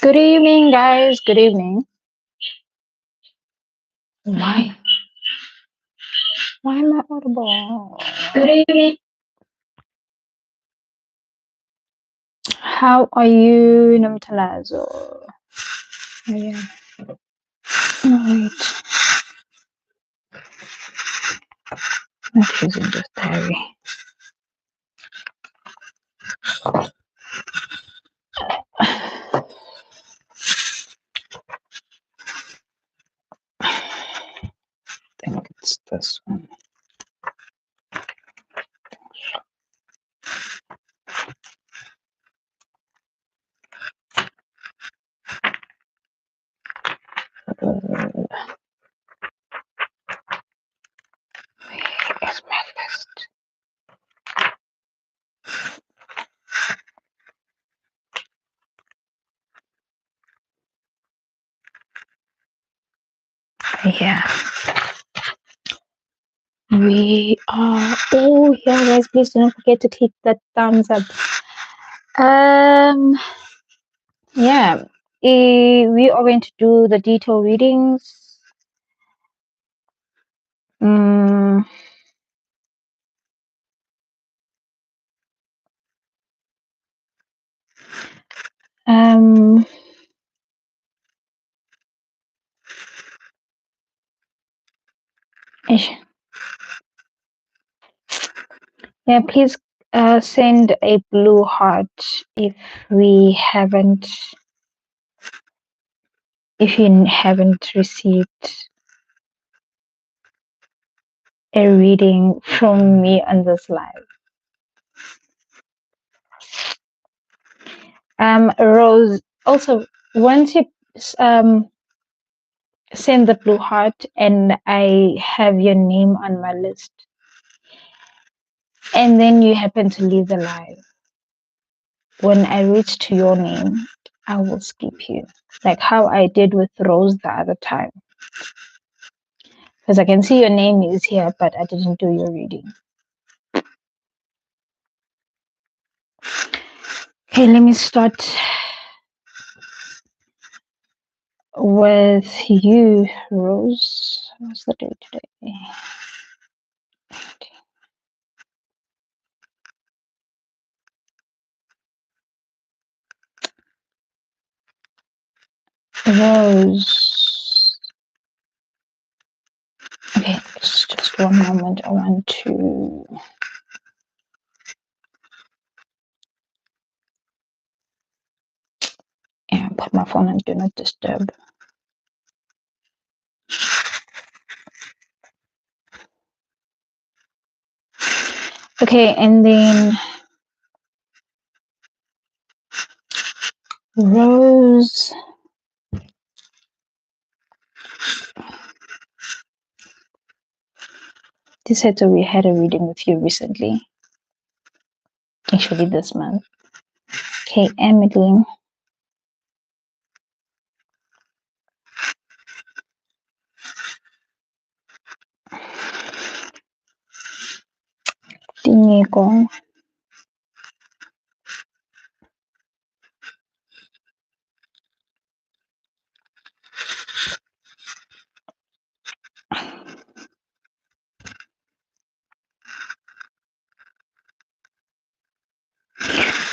Good evening, guys. Good evening. Why? Why am I audible? Good evening. How are you, Namtalazo? Oh, yeah. Wait. Not using this diary. I think it's this one. Where's my list? Yeah. We are. Oh, yeah, guys. Please don't forget to click that thumbs up. Yeah. We are going to do the detail readings. Mm, um. Ish. Yeah, please send a blue heart if you haven't received a reading from me on this live. Rose, also once you send the blue heart and I have your name on my list, and then you happen to leave the live, when I reach to your name, I will skip you, like how I did with Rose the other time. Because I can see your name is here, but I didn't do your reading. Okay, let me start with you, Rose. What's the date today? Rose. Okay, just one moment. I want to. Yeah, put my phone on do not disturb. Okay, and then Rose. This said so we had a reading with you recently. Actually, this month. Okay, Emily. Diego.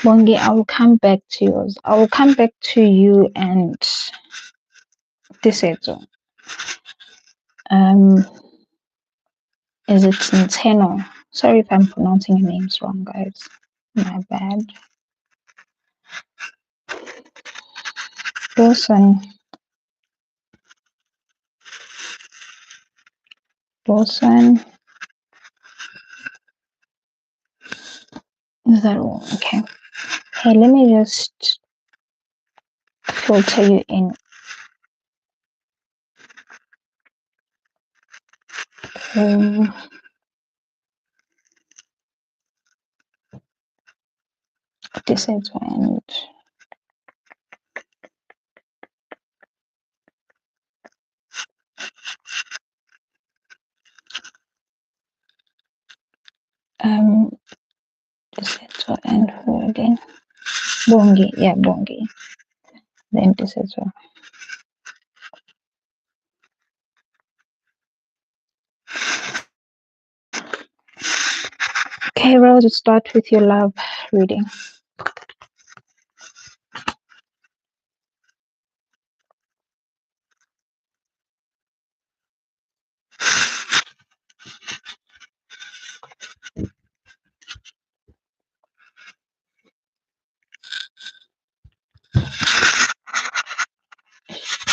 Bongi, I will come back to yours. I will come back to you and Tiseto. Is it Nintendo? Sorry if I'm pronouncing your names wrong, guys. My bad. Dawson. Dawson. Is that all? Okay. Hey, let me just filter you in. This is and this is and who again? Bongi, yeah, Bongi. The empty as well. Okay, Rose, let's start with your love reading.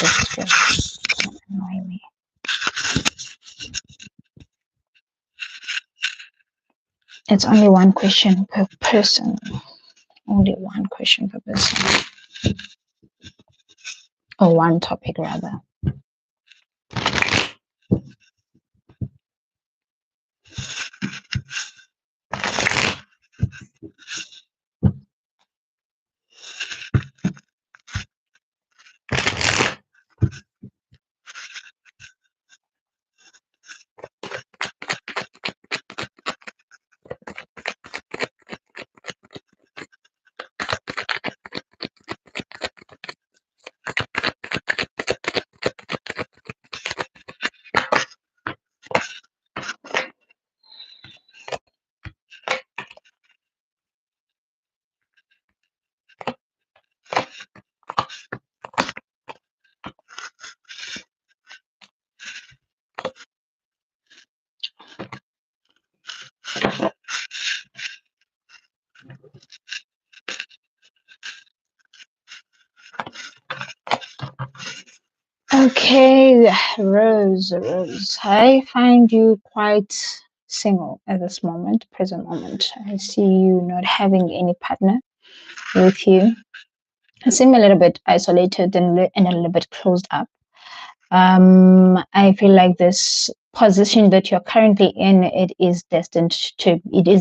This just annoy me. It's only one question per person. Only one question per person. Or one topic, rather. Okay, Rose. I find you quite single at this moment, present moment. I see you not having any partner with you. You seem a little bit isolated and a little bit closed up. I feel like this position that you're currently in, it is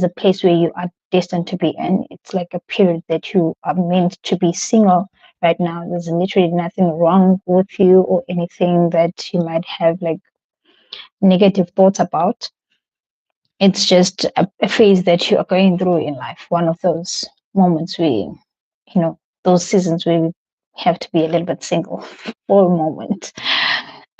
a place where you are destined to be in. It's like a period that you are meant to be single right now. There's literally nothing wrong with you or anything that you might have like negative thoughts about. It's just a phase that you are going through in life. One of those moments where, those seasons where we have to be a little bit single for a moment.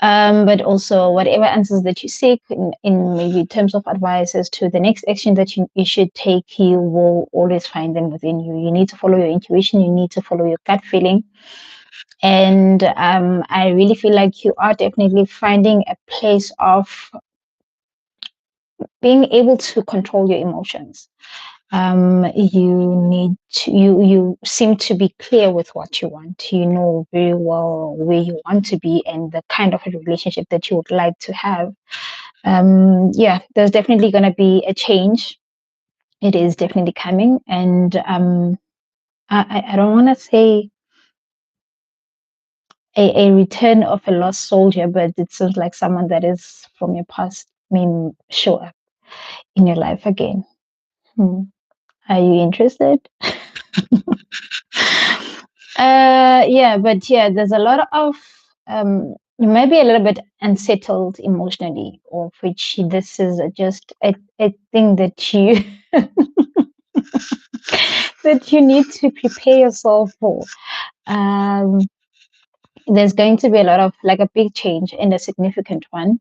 But also whatever answers that you seek in maybe terms of advice as to the next action that you should take, you will always find them within you. You need to follow your intuition. You need to follow your gut feeling. And I really feel like you are definitely finding a place of being able to control your emotions. You seem to be clear with what you want. You know very well where you want to be and the kind of a relationship that you would like to have. Yeah, there's definitely going to be a change. It is definitely coming. And I don't want to say a return of a lost soldier, but it seems like someone that is from your past may show up in your life again. Are you interested? Yeah, but yeah, there's a lot of you may be a little bit unsettled emotionally, of which this is just a thing that you that you need to prepare yourself for. There's going to be a lot of like a big change and a significant one.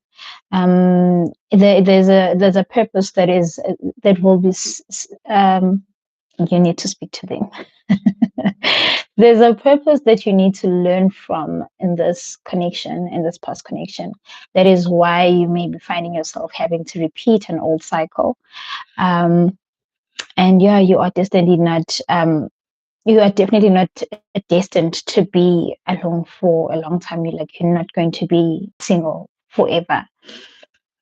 There's a purpose that will be you need to speak to them. There's a purpose that you need to learn from in this connection, in this past connection. That is why you may be finding yourself having to repeat an old cycle. And yeah, you are definitely not destined to be alone for a long time. You're not going to be single forever.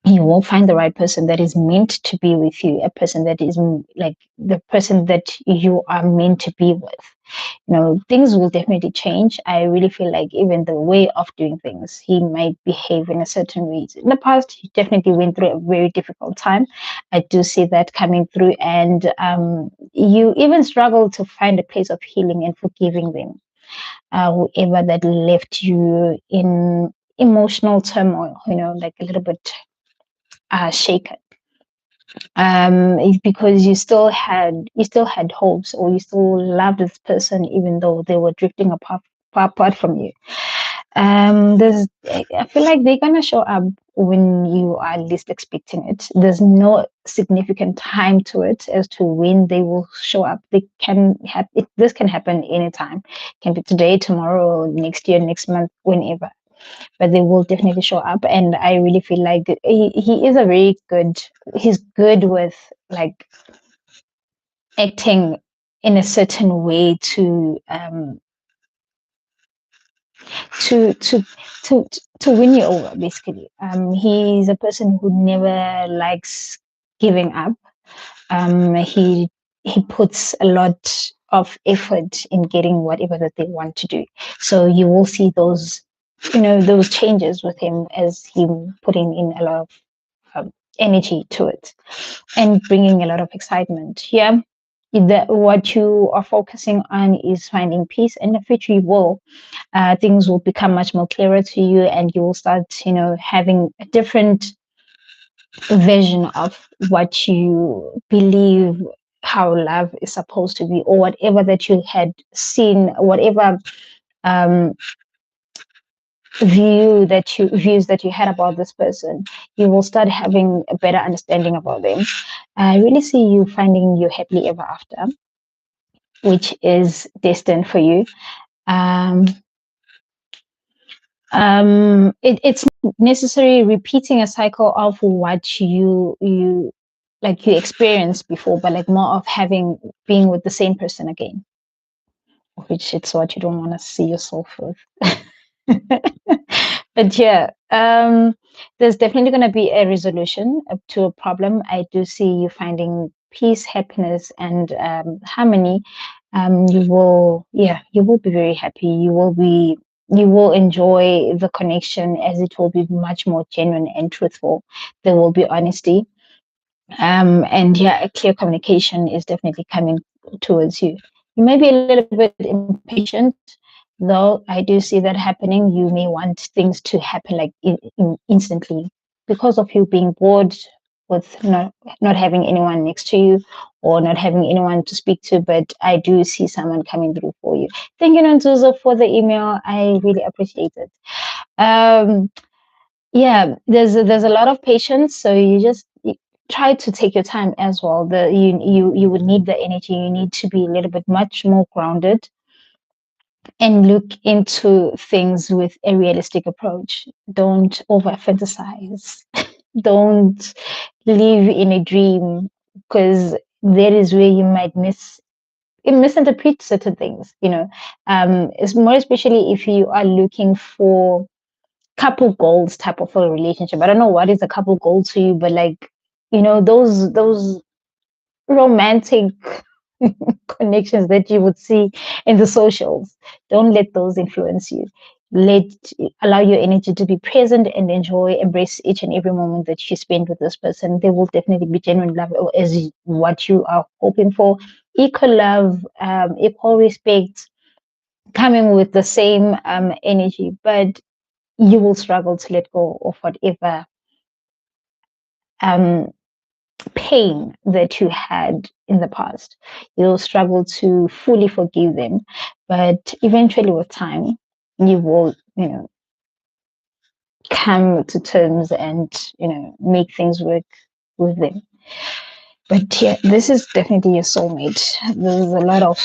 You will find the right person that is meant to be with you, a person that is like the person that you are meant to be with. Things will definitely change. I really feel like even the way of doing things, he might behave in a certain way. In the past, he definitely went through a very difficult time. I do see that coming through, and you even struggle to find a place of healing and forgiving them. Whoever that left you in emotional turmoil, like a little bit shaken. Because you still had hopes, or you still loved this person even though they were drifting apart apart from you. There's I feel like they're gonna show up when you are least expecting it. There's no significant time to it as to when they will show up. They can have it. This can happen anytime. It can be today, tomorrow, next year, next month, whenever. But they will definitely show up, and I really feel like he is a very good. He's good with like acting in a certain way to to to win you over, basically. He's a person who never likes giving up. He puts a lot of effort in getting whatever that they want to do. So you will see those, those changes with him as him putting in a lot of energy to it and bringing a lot of excitement. Yeah, what you are focusing on is finding peace in the future. You will things will become much more clearer to you, and you will start having a different vision of what you believe how love is supposed to be, or whatever that you had seen, whatever um, views that you had about this person. You will start having a better understanding about them. I really see you finding you happily ever after, which is destined for you. um, it's not necessarily repeating a cycle of what you like you experienced before, but like more of being with the same person again, which it's what you don't want to see yourself with. But yeah, there's definitely going to be a resolution to a problem. I do see you finding peace, happiness, and harmony. You will be very happy. You will enjoy the connection, as it will be much more genuine and truthful. There will be honesty. And yeah, a clear communication is definitely coming towards you. You may be a little bit impatient, though. I do see that happening. You may want things to happen like instantly because of you being bored with not having anyone next to you or not having anyone to speak to. But I do see someone coming through for you. Thank you, Nonzuzo, for the email. I really appreciate it. Um, yeah, there's a lot of patience, so you try to take your time as well. You would need the energy. You need to be a little bit much more grounded and look into things with a realistic approach. Don't over fantasize. Don't live in a dream, because that is where you might misinterpret certain things. It's more especially if you are looking for couple goals type of a relationship. I don't know what is a couple goal to you, but like, those romantic connections that you would see in the socials. Don't let those influence you. Let Allow your energy to be present and embrace each and every moment that you spend with this person. There will definitely be genuine love as what you are hoping for. Equal love, equal respect, coming with the same energy, but you will struggle to let go of whatever um, pain that you had in the past. You'll struggle to fully forgive them, but eventually, with time, you will, come to terms and make things work with them. But yeah, this is definitely your soulmate. There's a lot of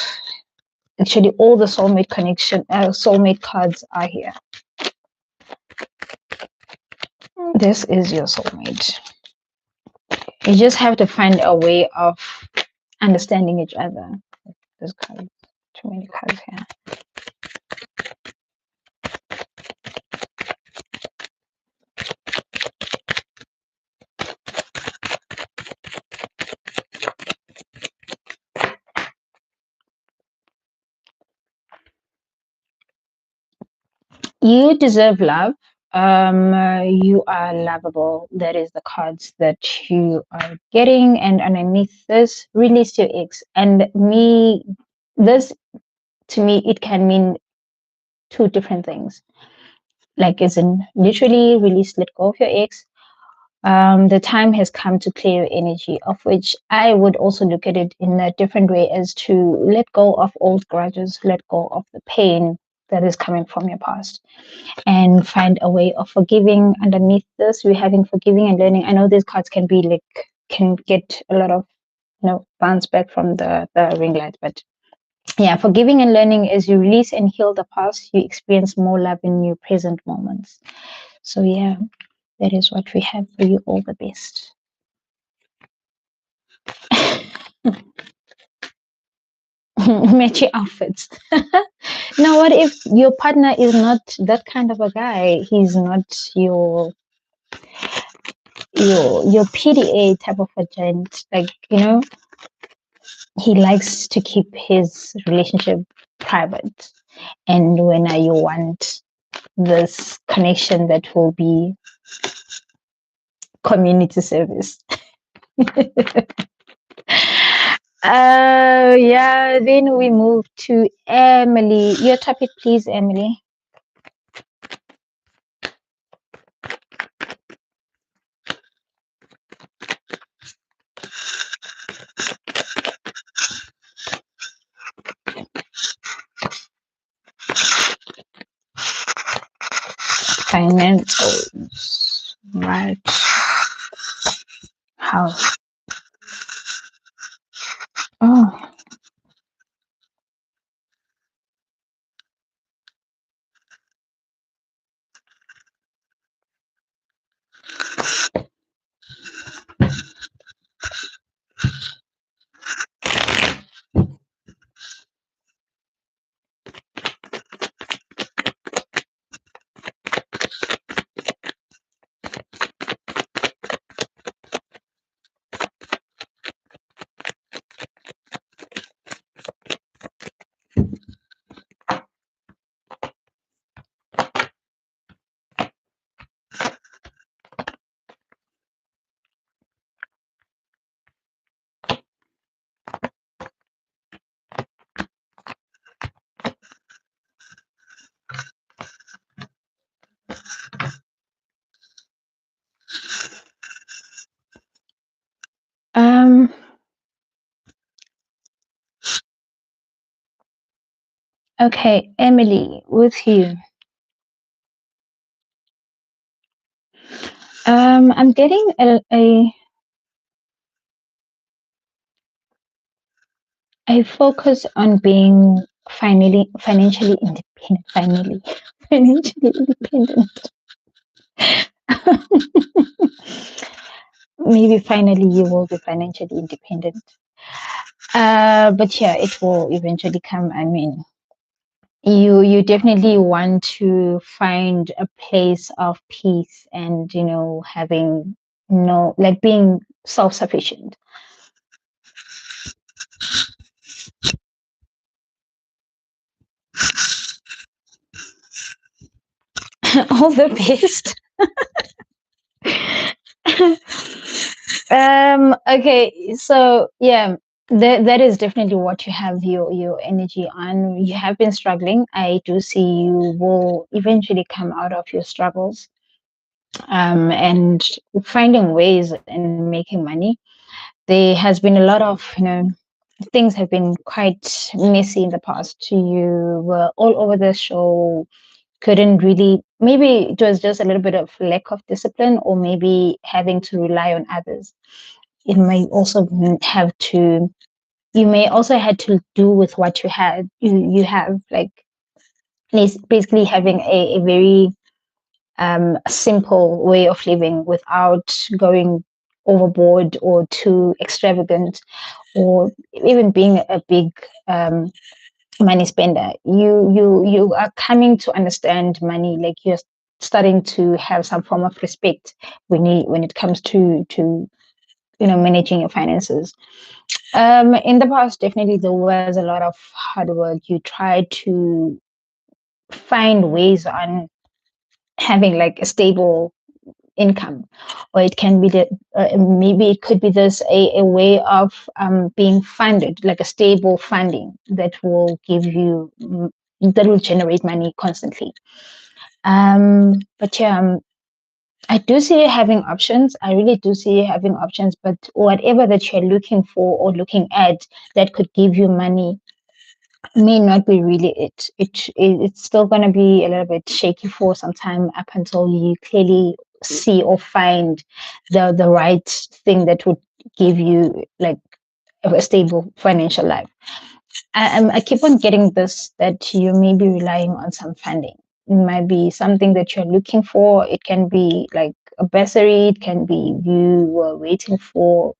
actually all the soulmate cards are here. This is your soulmate. You just have to find a way of understanding each other. There's cards, too many cards here. You deserve love. You are lovable. That is the cards that you are getting. And underneath this, release your ex. And this to me, it can mean two different things. Like, as in literally release, let go of your ex. The time has come to clear your energy, of which I would also look at it in a different way, as to let go of old grudges, let go of the pain, that is coming from your past, and find a way of forgiving underneath this. We're having forgiving and learning. I know these cards can be like, can get a lot of, bounce back from the ring light, but yeah, forgiving and learning, as you release and heal the past, you experience more love in your present moments. So yeah, that is what we have for you. All the best. Matchy outfits. Now, what if your partner is not that kind of a guy? He's not your PDA type of a giant. Like, he likes to keep his relationship private. And when you want this connection that will be community service. Yeah, then we move to Emily. Your topic, please, Emily. Financials. Right. House. Oh. Okay, Emily, with you. I'm getting a focus on being financially independent. Finally, financially independent. Maybe finally you will be financially independent. But yeah, it will eventually come. I mean, you definitely want to find a place of peace and having no, like, being self-sufficient. All the best. Okay, so yeah, that is definitely what you have your energy on. You have been struggling. I do see you will eventually come out of your struggles, and finding ways and making money. There has been a lot of, things have been quite messy in the past. You were all over the show, couldn't really, maybe it was just a little bit of lack of discipline, or maybe having to rely on others. It may also have to, you may also had to do with what you have, like, basically having a very simple way of living without going overboard or too extravagant, or even being a big money spender. You are coming to understand money, like you're starting to have some form of respect when it comes to managing your finances. In the past, definitely there was a lot of hard work. You tried to find ways on having like a stable income, or it can be that maybe it could be this a way of being funded, like a stable funding that will give you, that will generate money constantly. But yeah, I do see you having options. I really do see you having options, but whatever that you're looking for or looking at that could give you money may not be really it's still going to be a little bit shaky for some time up until you clearly see or find the right thing that would give you like a stable financial life. I keep on getting this that you may be relying on some funding. It might be something that you're looking for. It can be like a bursary. It can be you were waiting for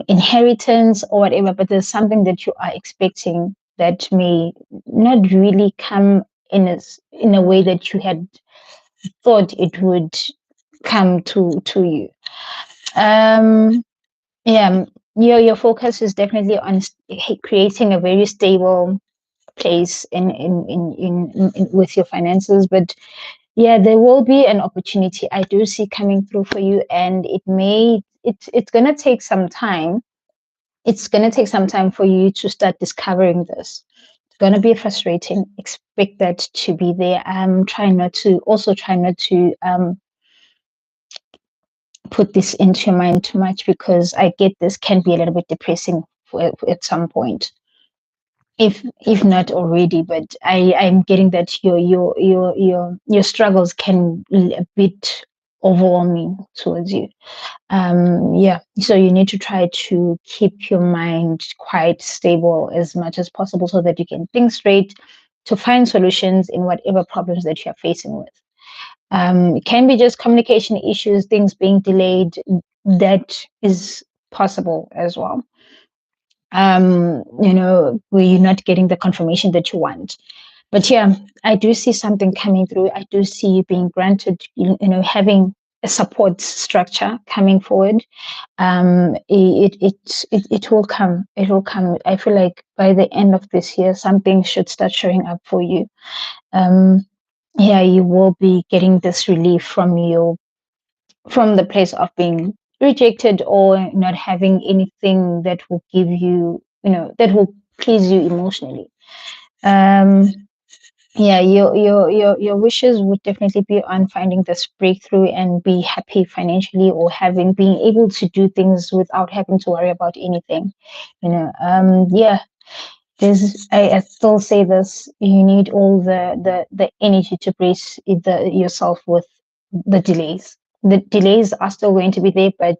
inheritance or whatever, but there's something that you are expecting that may not really come in a way that you had thought it would come to you. Um, yeah, your focus is definitely on creating a very stable place in with your finances, but yeah, there will be an opportunity I do see coming through for you, and it's gonna take some time. It's gonna take some time for you to start discovering this. It's gonna be frustrating. Expect that to be there. Try not to put this into your mind too much, because I get this can be a little bit depressing at some point, if not already. But I'm getting that your struggles can be a bit overwhelming towards you. Yeah, so you need to try to keep your mind quite stable as much as possible so that you can think straight to find solutions in whatever problems that you're facing with. It can be just communication issues, things being delayed. That is possible as well. Where you're not getting the confirmation that you want. But yeah, I do see something coming through. I do see you being granted, having a support structure coming forward. It will come. It will come. I feel like by the end of this year, something should start showing up for you. Um, yeah, you will be getting this relief from the place of being rejected or not having anything that will give you, that will please you emotionally. Um, yeah, your wishes would definitely be on finding this breakthrough and be happy financially, or being able to do things without having to worry about anything. Yeah, I still say this, you need all the energy to brace yourself with the delays. The delays are still going to be there, but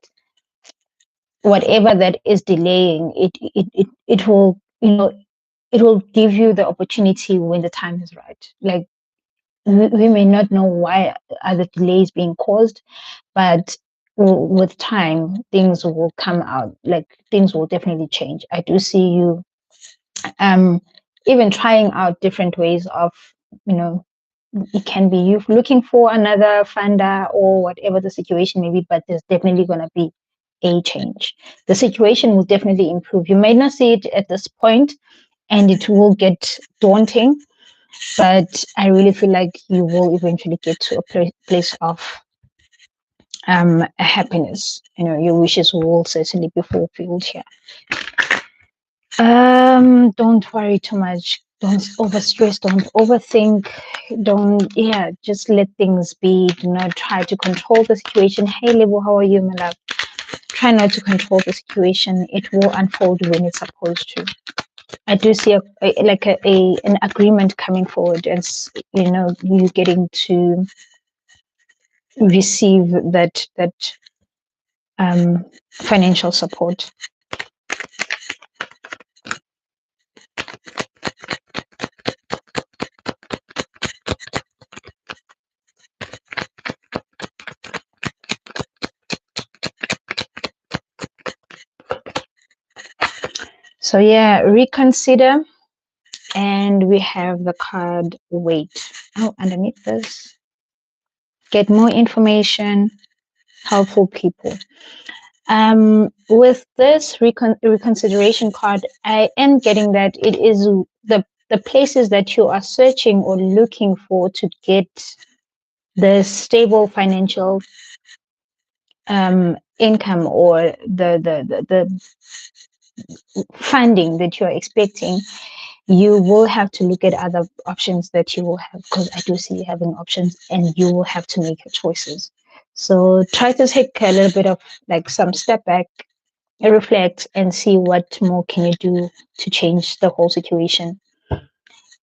whatever that is delaying it will, it will give you the opportunity when the time is right. Like, we may not know why are the delays being caused, but with time things will come out, like things will definitely change. I do see you um even trying out different ways of, you know it can be you looking for another funder or whatever the situation may be, but there's definitely going to be a change. The situation will definitely improve. You may not see it at this point, and it will get daunting, but I really feel like you will eventually get to a place of happiness. Your wishes will certainly be fulfilled here. Don't worry too much. Don't overstress. Don't overthink. Don't, yeah, just let things be. Do not try to control the situation. Hey, Lebo, how are you, my love? Try not to control the situation. It will unfold when it's supposed to. I do see an agreement coming forward, as you getting to receive that financial support. So yeah, reconsider. And we have the card wait. Oh, underneath this, get more information, helpful people. With this reconsideration card, I am getting that it is the places that you are searching or looking for to get the stable financial income, or the funding that you're expecting. You will have to look at other options that you will have, because I do see you having options, and you will have to make your choices. So try to take a little bit of like some step back reflect and see what more can you do to change the whole situation.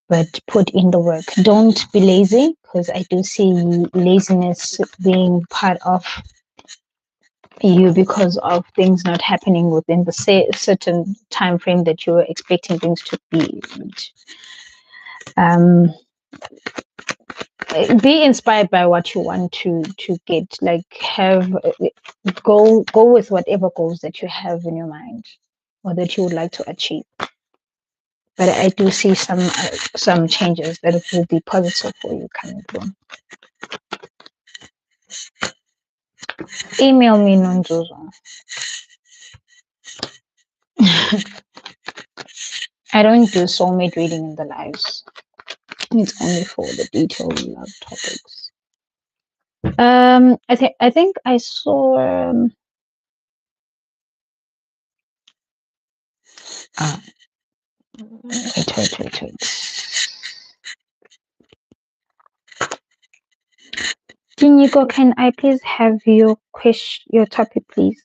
But put in the work. Don't be lazy, because I do see laziness being part of you because of things not happening within the certain time frame that you were expecting things to be. Um, be inspired by what you want to get. Like have go with whatever goals that you have in your mind or that you would like to achieve. But I do see some changes that will be positive for you coming through. Email me, Nonzuzo. I don't do soulmate reading in the lives. It's only for the detailed love topics. I think I saw. Wait. Jiniko, can I please have your your topic, please?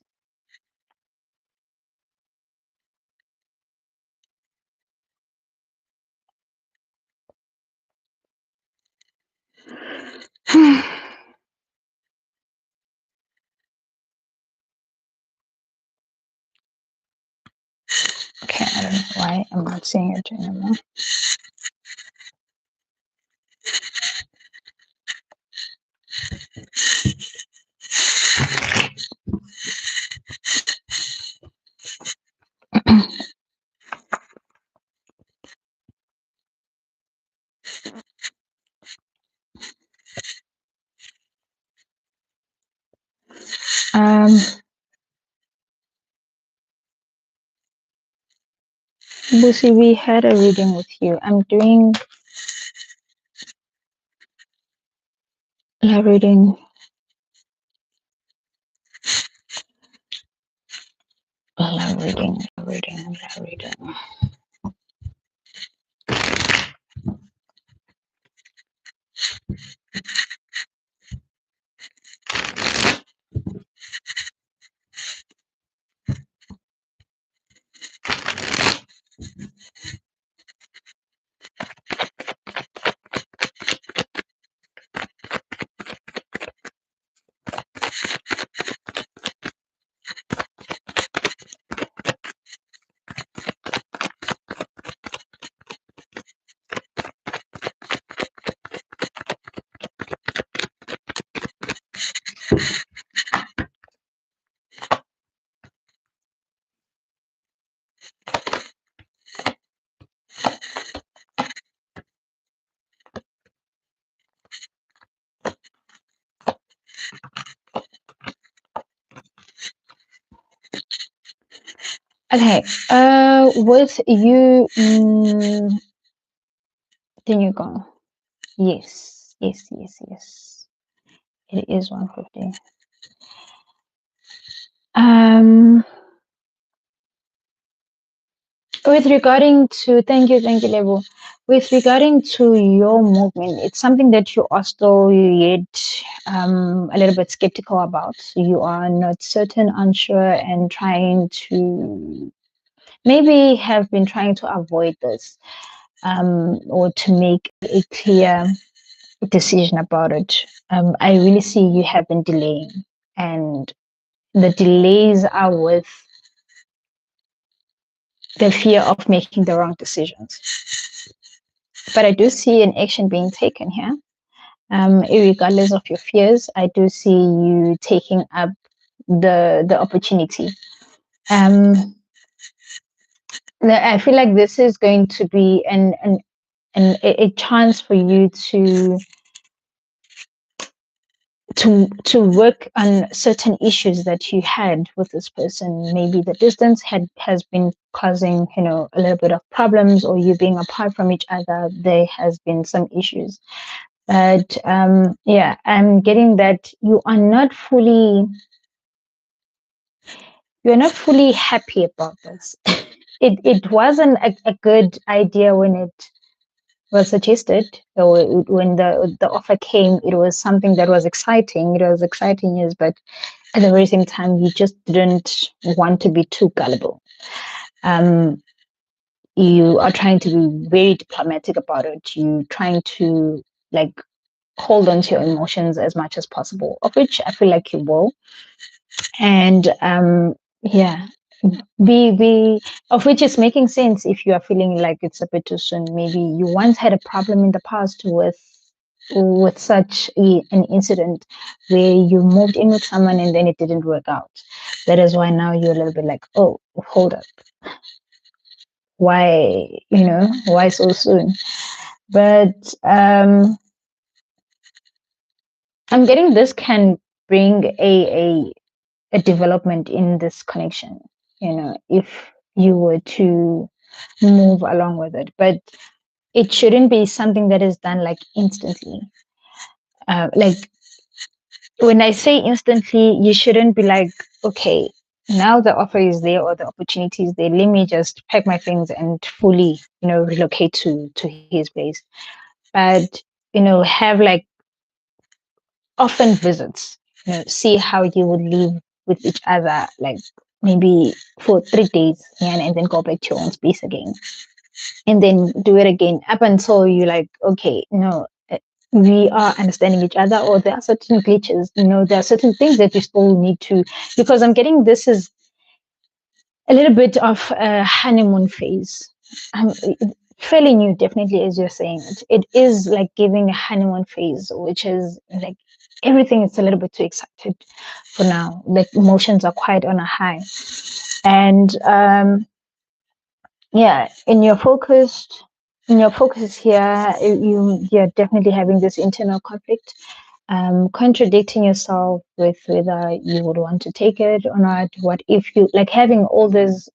Okay, I don't know why I'm not seeing it anymore. Lucy, we had a reading with you. I'm doing a reading. Reading. Okay. With you, then you go. Yes. It is 150. With regarding to thank you, Lebo. With regarding to your movement, it's something that you are still yet a little bit skeptical about. You are not certain, unsure, and trying to maybe have been trying to avoid this or to make a clear decision about it. I really see you have been delaying, and the delays are with the fear of making the wrong decisions. But I do see an action being taken here. Regardless of your fears, I do see you taking up the opportunity. I feel like this is going to be a chance for you to work on certain issues that you had with this person. Maybe the distance has been causing a little bit of problems, or you being apart from each other, there has been some issues. But yeah, I'm getting that you're not fully happy about this. It wasn't a good idea when it was suggested, or when the offer came. It was something that was exciting. It was exciting news, but at the very same time, you just didn't want to be too gullible. Um, you are trying to be very diplomatic about it. You trying to like hold on to your emotions as much as possible, of which I feel like you will. And yeah, be of which is making sense if you are feeling like it's a bit too soon. Maybe you once had a problem in the past with such an incident where you moved in with someone and then it didn't work out. That is why now you're a little bit like, oh, hold up, why, why so soon? But I'm getting this can bring a development in this connection, if you were to move along with it. But it shouldn't be something that is done like instantly. Like when I say instantly, you shouldn't be like, okay, now the offer is there or the opportunity is there. Let me just pack my things and fully, relocate to his place. But have like often visits. See how you would live with each other, like maybe for 3 days, yeah, and then go back to your own space again, and then do it again up until you like, okay, we are understanding each other, or there are certain glitches, there are certain things that you still need to, because I'm getting this is a little bit of a honeymoon phase. um, Fairly new, definitely, as you're saying, it is like giving a honeymoon phase, which is like everything is a little bit too excited for now, like emotions are quite on a high. And yeah, in your focus here, you're definitely having this internal conflict, contradicting yourself with whether you would want to take it or not. What if you like having all these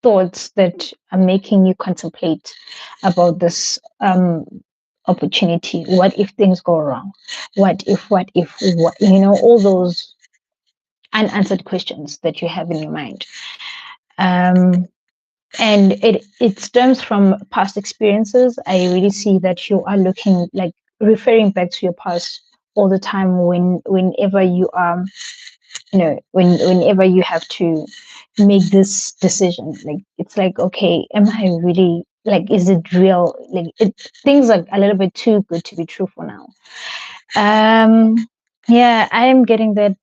thoughts that are making you contemplate about this opportunity? What if things go wrong? What, all those unanswered questions that you have in your mind. Um, and it stems from past experiences. I really see that you are looking like referring back to your past all the time whenever you are, whenever you have to make this decision. Like it's like, okay, am I really, like, is it real? Like things are a little bit too good to be true for now. um yeah, I am getting that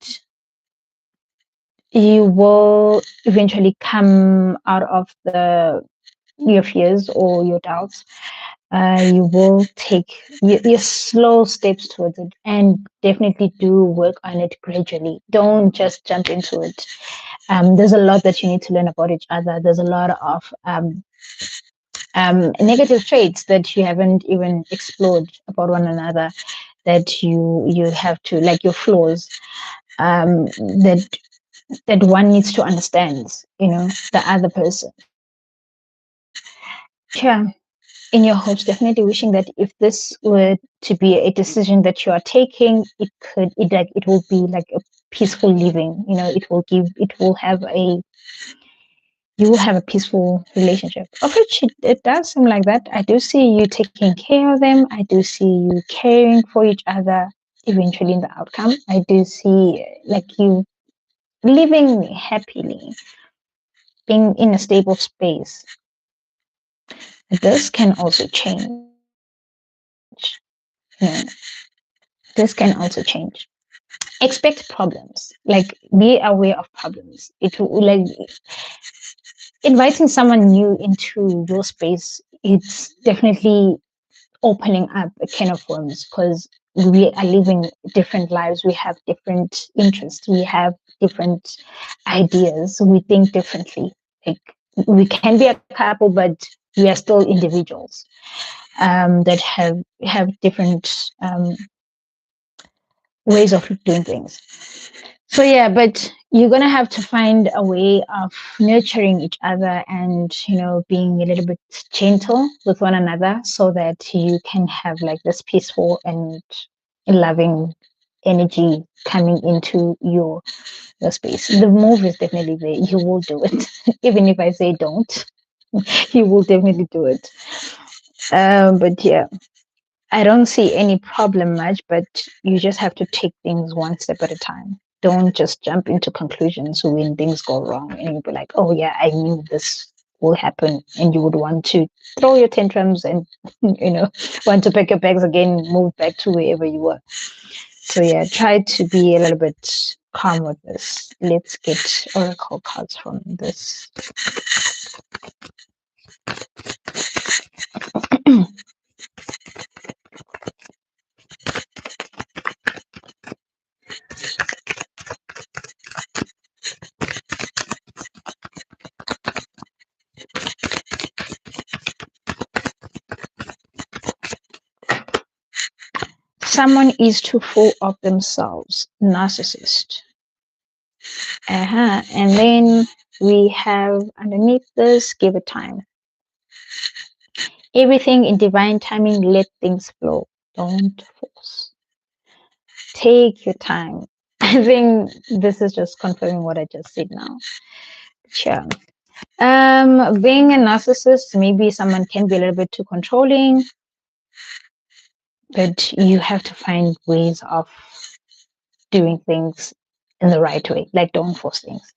you will eventually come out of your fears or your doubts. You will take your slow steps towards it, and definitely do work on it gradually. Don't just jump into it. There's a lot that you need to learn about each other. There's a lot of negative traits that you haven't even explored about one another, that you have to, like your flaws, that one needs to understand, the other person. Yeah, in your hopes, definitely wishing that if this were to be a decision that you are taking, it will be like a peaceful living. It will have you will have a peaceful relationship. Of which it does seem like that. I do see you taking care of them. I do see you caring for each other. Eventually, in the outcome, I do see like you living happily, being in a stable space. This can also change. You know, this can also change. Expect problems, like be aware of problems. It will like inviting someone new into your space. It's definitely opening up a can of worms, because we are living different lives. We have different interests. We have different ideas. We think differently. Like we can be a couple, but we are still individuals, that have different ways of doing things. So yeah, but you're gonna have to find a way of nurturing each other, and being a little bit gentle with one another, so that you can have like this peaceful and loving energy coming into your space. The move is definitely there. You will do it. Even if I say don't, you will definitely do it. But yeah, I don't see any problem much, but you just have to take things one step at a time. Don't just jump into conclusions when things go wrong and you'll be like, oh yeah, I knew this will happen, and you would want to throw your tantrums and want to pack your bags again, move back to wherever you were. So yeah, try to be a little bit calm with this. Let's get oracle cards from this. Someone is too full of themselves, narcissist. And then we have underneath this, give it time. Everything in divine timing, let things flow. Don't force. Take your time. I think this is just confirming what I just said now. Sure. Being a narcissist, maybe someone can be a little bit too controlling, but you have to find ways of doing things in the right way. Like, don't force things.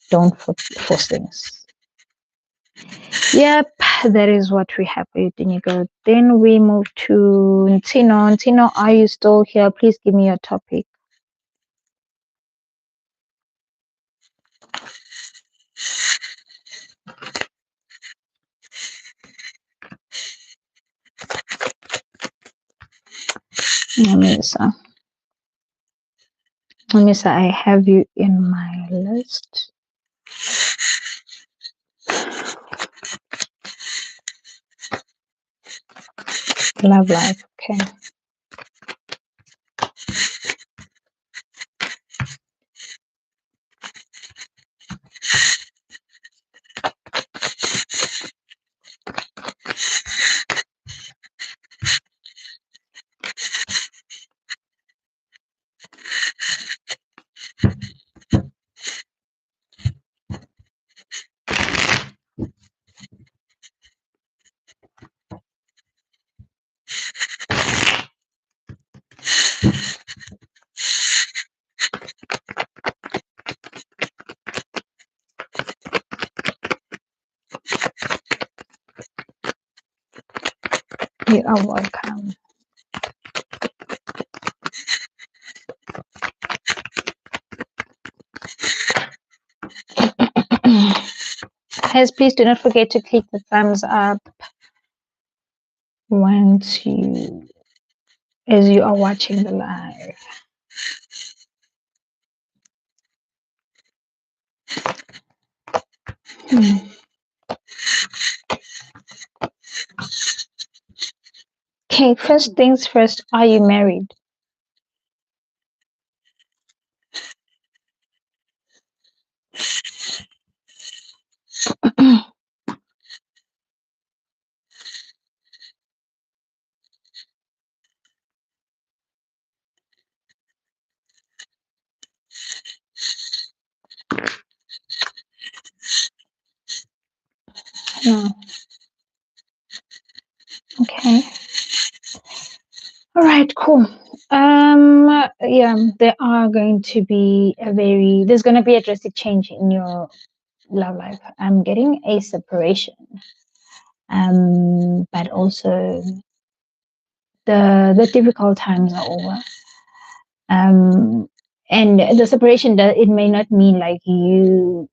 Don't force things. Yep, that is what we have with Inigo. Then we move to Ntino. Ntino, are you still here? Please give me your topic. Namisa. Namisa, I have you in my list. Love life, okay. You are welcome. Guys, please do not forget to click the thumbs up once as you are watching the live. Okay, first things first, are you married? No. Okay. All right, cool. Yeah, there are going to be there's going to be a drastic change in your love life. I'm getting a separation. But also the difficult times are over. And the separation, it may not mean like you.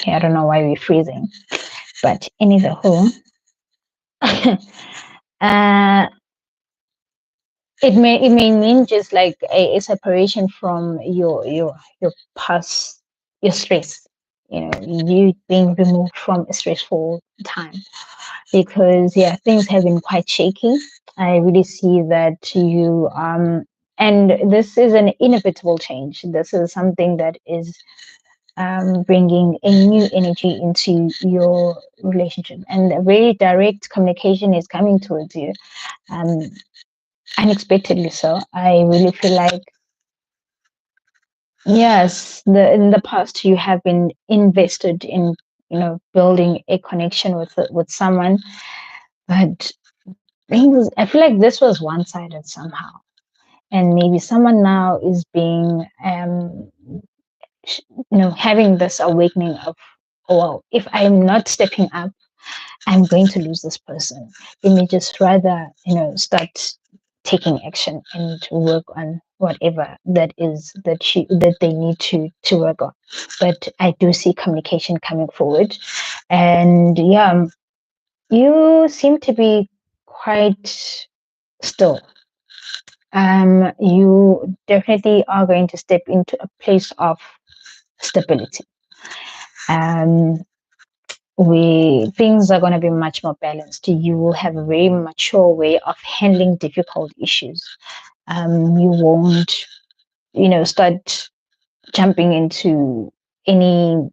Yeah, I don't know why we're freezing, but anyhow, uh, it may mean just like a separation from your past, your stress. You being removed from a stressful time, because yeah, things have been quite shaky. I really see that you and this is an inevitable change. This is something that is bringing a new energy into your relationship, and a very direct communication is coming towards you, unexpectedly. So I really feel like, yes, in the past you have been invested in building a connection with someone, but things, I feel like this was one-sided somehow, and maybe someone now is being having this awakening of, oh well, if I'm not stepping up, I'm going to lose this person. They may just rather, start taking action and work on whatever that is that they need to work on. But I do see communication coming forward, and yeah, you seem to be quite still. You definitely are going to step into a place of stability. Um, we things are going to be much more balanced. You will have a very mature way of handling difficult issues. You won't, start jumping into any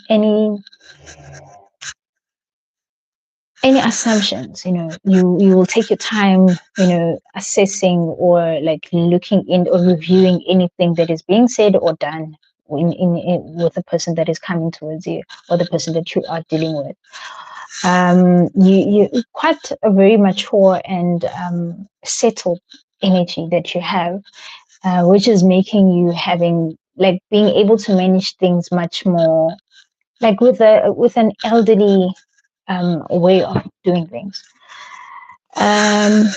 any any assumptions. You will take your time, assessing or like looking in or reviewing anything that is being said or done with the person that is coming towards you or the person that you are dealing with. You quite a very mature and settled energy that you have, which is making you having like being able to manage things much more like with an elderly way of doing things. Um,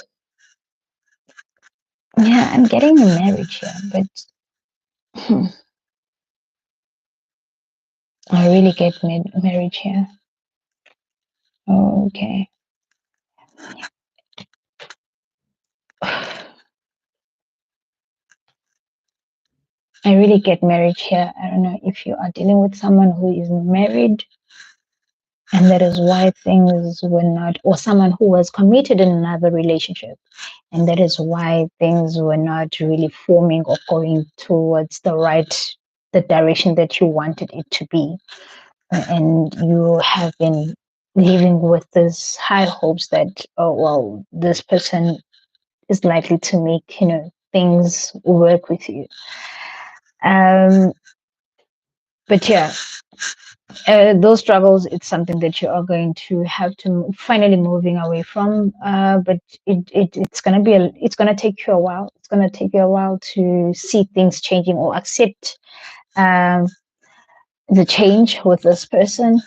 yeah, I'm getting a marriage here, but hmm, I really get marriage here. Oh, okay. I really get marriage here. I don't know if you are dealing with someone who is married and that is why things were not, or someone who was committed in another relationship, and that is why things were not really forming or going towards the direction that you wanted it to be. And you have been living with this high hopes that, oh well, this person is likely to make things work with you. um but yeah, those struggles, it's something that you are going to have to finally moving away from, but it's going to it's going to take you a while. It's going to take you a while to see things changing or accept um, the change with this person.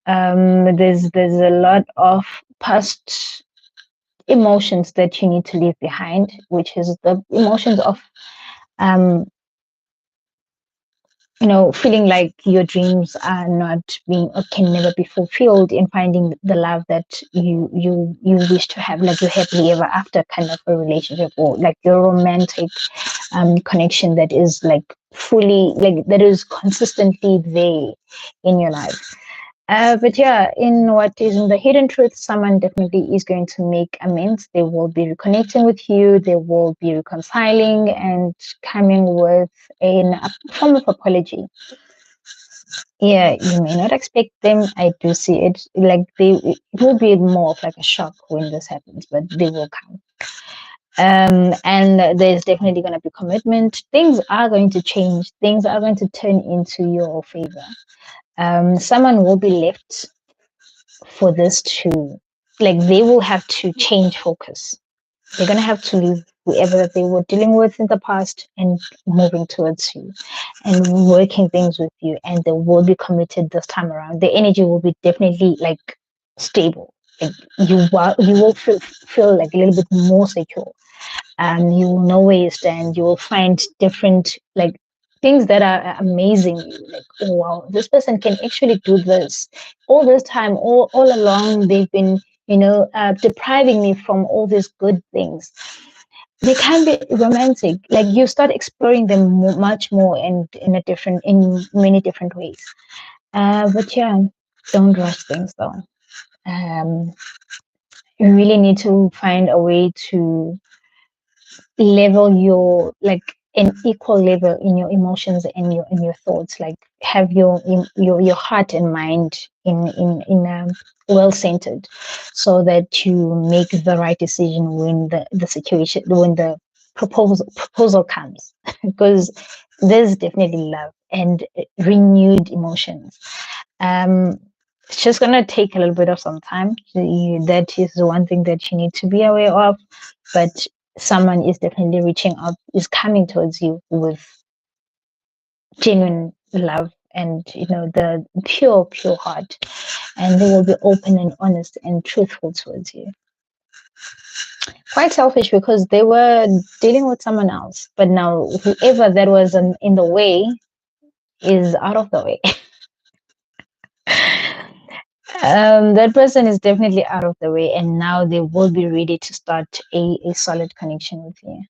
There's a lot of past emotions that you need to leave behind, which is the emotions of um, feeling like your dreams are not being or can never be fulfilled in finding the love that you wish to have, like your happily ever after kind of a relationship, or like your romantic connection that is like fully like that is consistently there in your life. But yeah, in what is in the hidden truth, someone definitely is going to make amends. They will be reconnecting with you. They will be reconciling and coming with a form of apology. Yeah, you may not expect them. I do see it. Like it will be more of like a shock when this happens, but they will come. And there's definitely going to be commitment. Things are going to change. Things are going to turn into your favor. Someone will be left for this to, like, they will have to change focus. They're going to have to leave whoever that they were dealing with in the past and moving towards you and working things with you, and they will be committed this time around. The energy will be definitely like stable. Like you will feel like a little bit more secure. You will know where you stand. You will find different like things that are amazing you, like, oh wow, this person can actually do this. All this time, all along, they've been depriving me from all these good things. They can be romantic, like you start exploring them much more and in many different ways. But yeah, don't rush things though. um, you really need to find a way to level your like an equal level in your emotions and your thoughts, like have your heart and mind in well centered, so that you make the right decision when the situation when the proposal comes because there's definitely love and renewed emotions. um It's just gonna take a little bit of some time. That is the one thing that you need to be aware of. But someone is definitely reaching out, is coming towards you with genuine love and the pure heart, and they will be open and honest and truthful towards you. Quite selfish because they were dealing with someone else, but now whoever that was in the way is out of the way. That person is definitely out of the way, and now they will be ready to start a solid connection with you.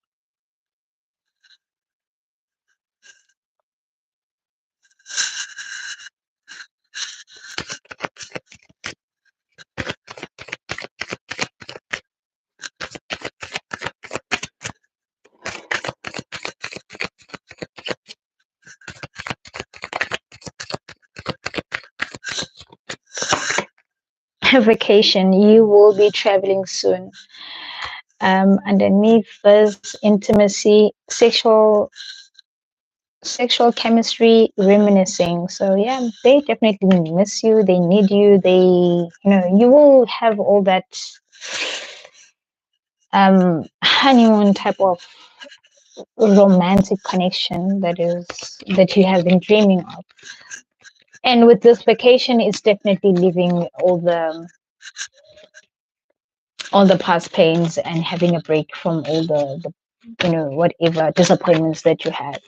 Vacation, you will be traveling soon. Underneath this, intimacy, sexual chemistry, reminiscing. So yeah, they definitely miss you, they need you, you will have all that honeymoon type of romantic connection that you have been dreaming of. And with this vacation, it's definitely leaving all the past pains and having a break from all the whatever disappointments that you had.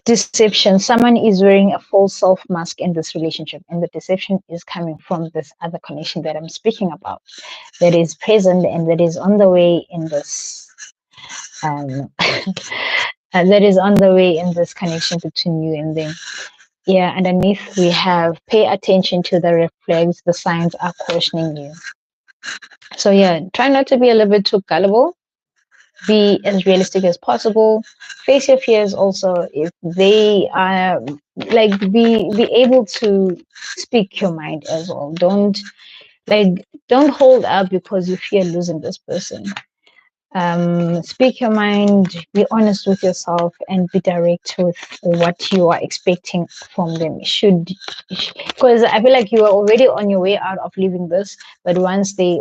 Deception. Someone is wearing a false self mask in this relationship, and the deception is coming from this other connection that I'm speaking about, that is present and that is on the way in this um that is on the way in this connection between you and them. Yeah, underneath we have pay attention to the red flags, the signs are cautioning you. So yeah, try not to be a little bit too gullible, be as realistic as possible, face your fears also. If they are like, be able to speak your mind as well. Don't hold up because you fear losing this person. Speak your mind, be honest with yourself, and be direct with what you are expecting from them. Should Because I feel like you are already on your way out of leaving this, but once they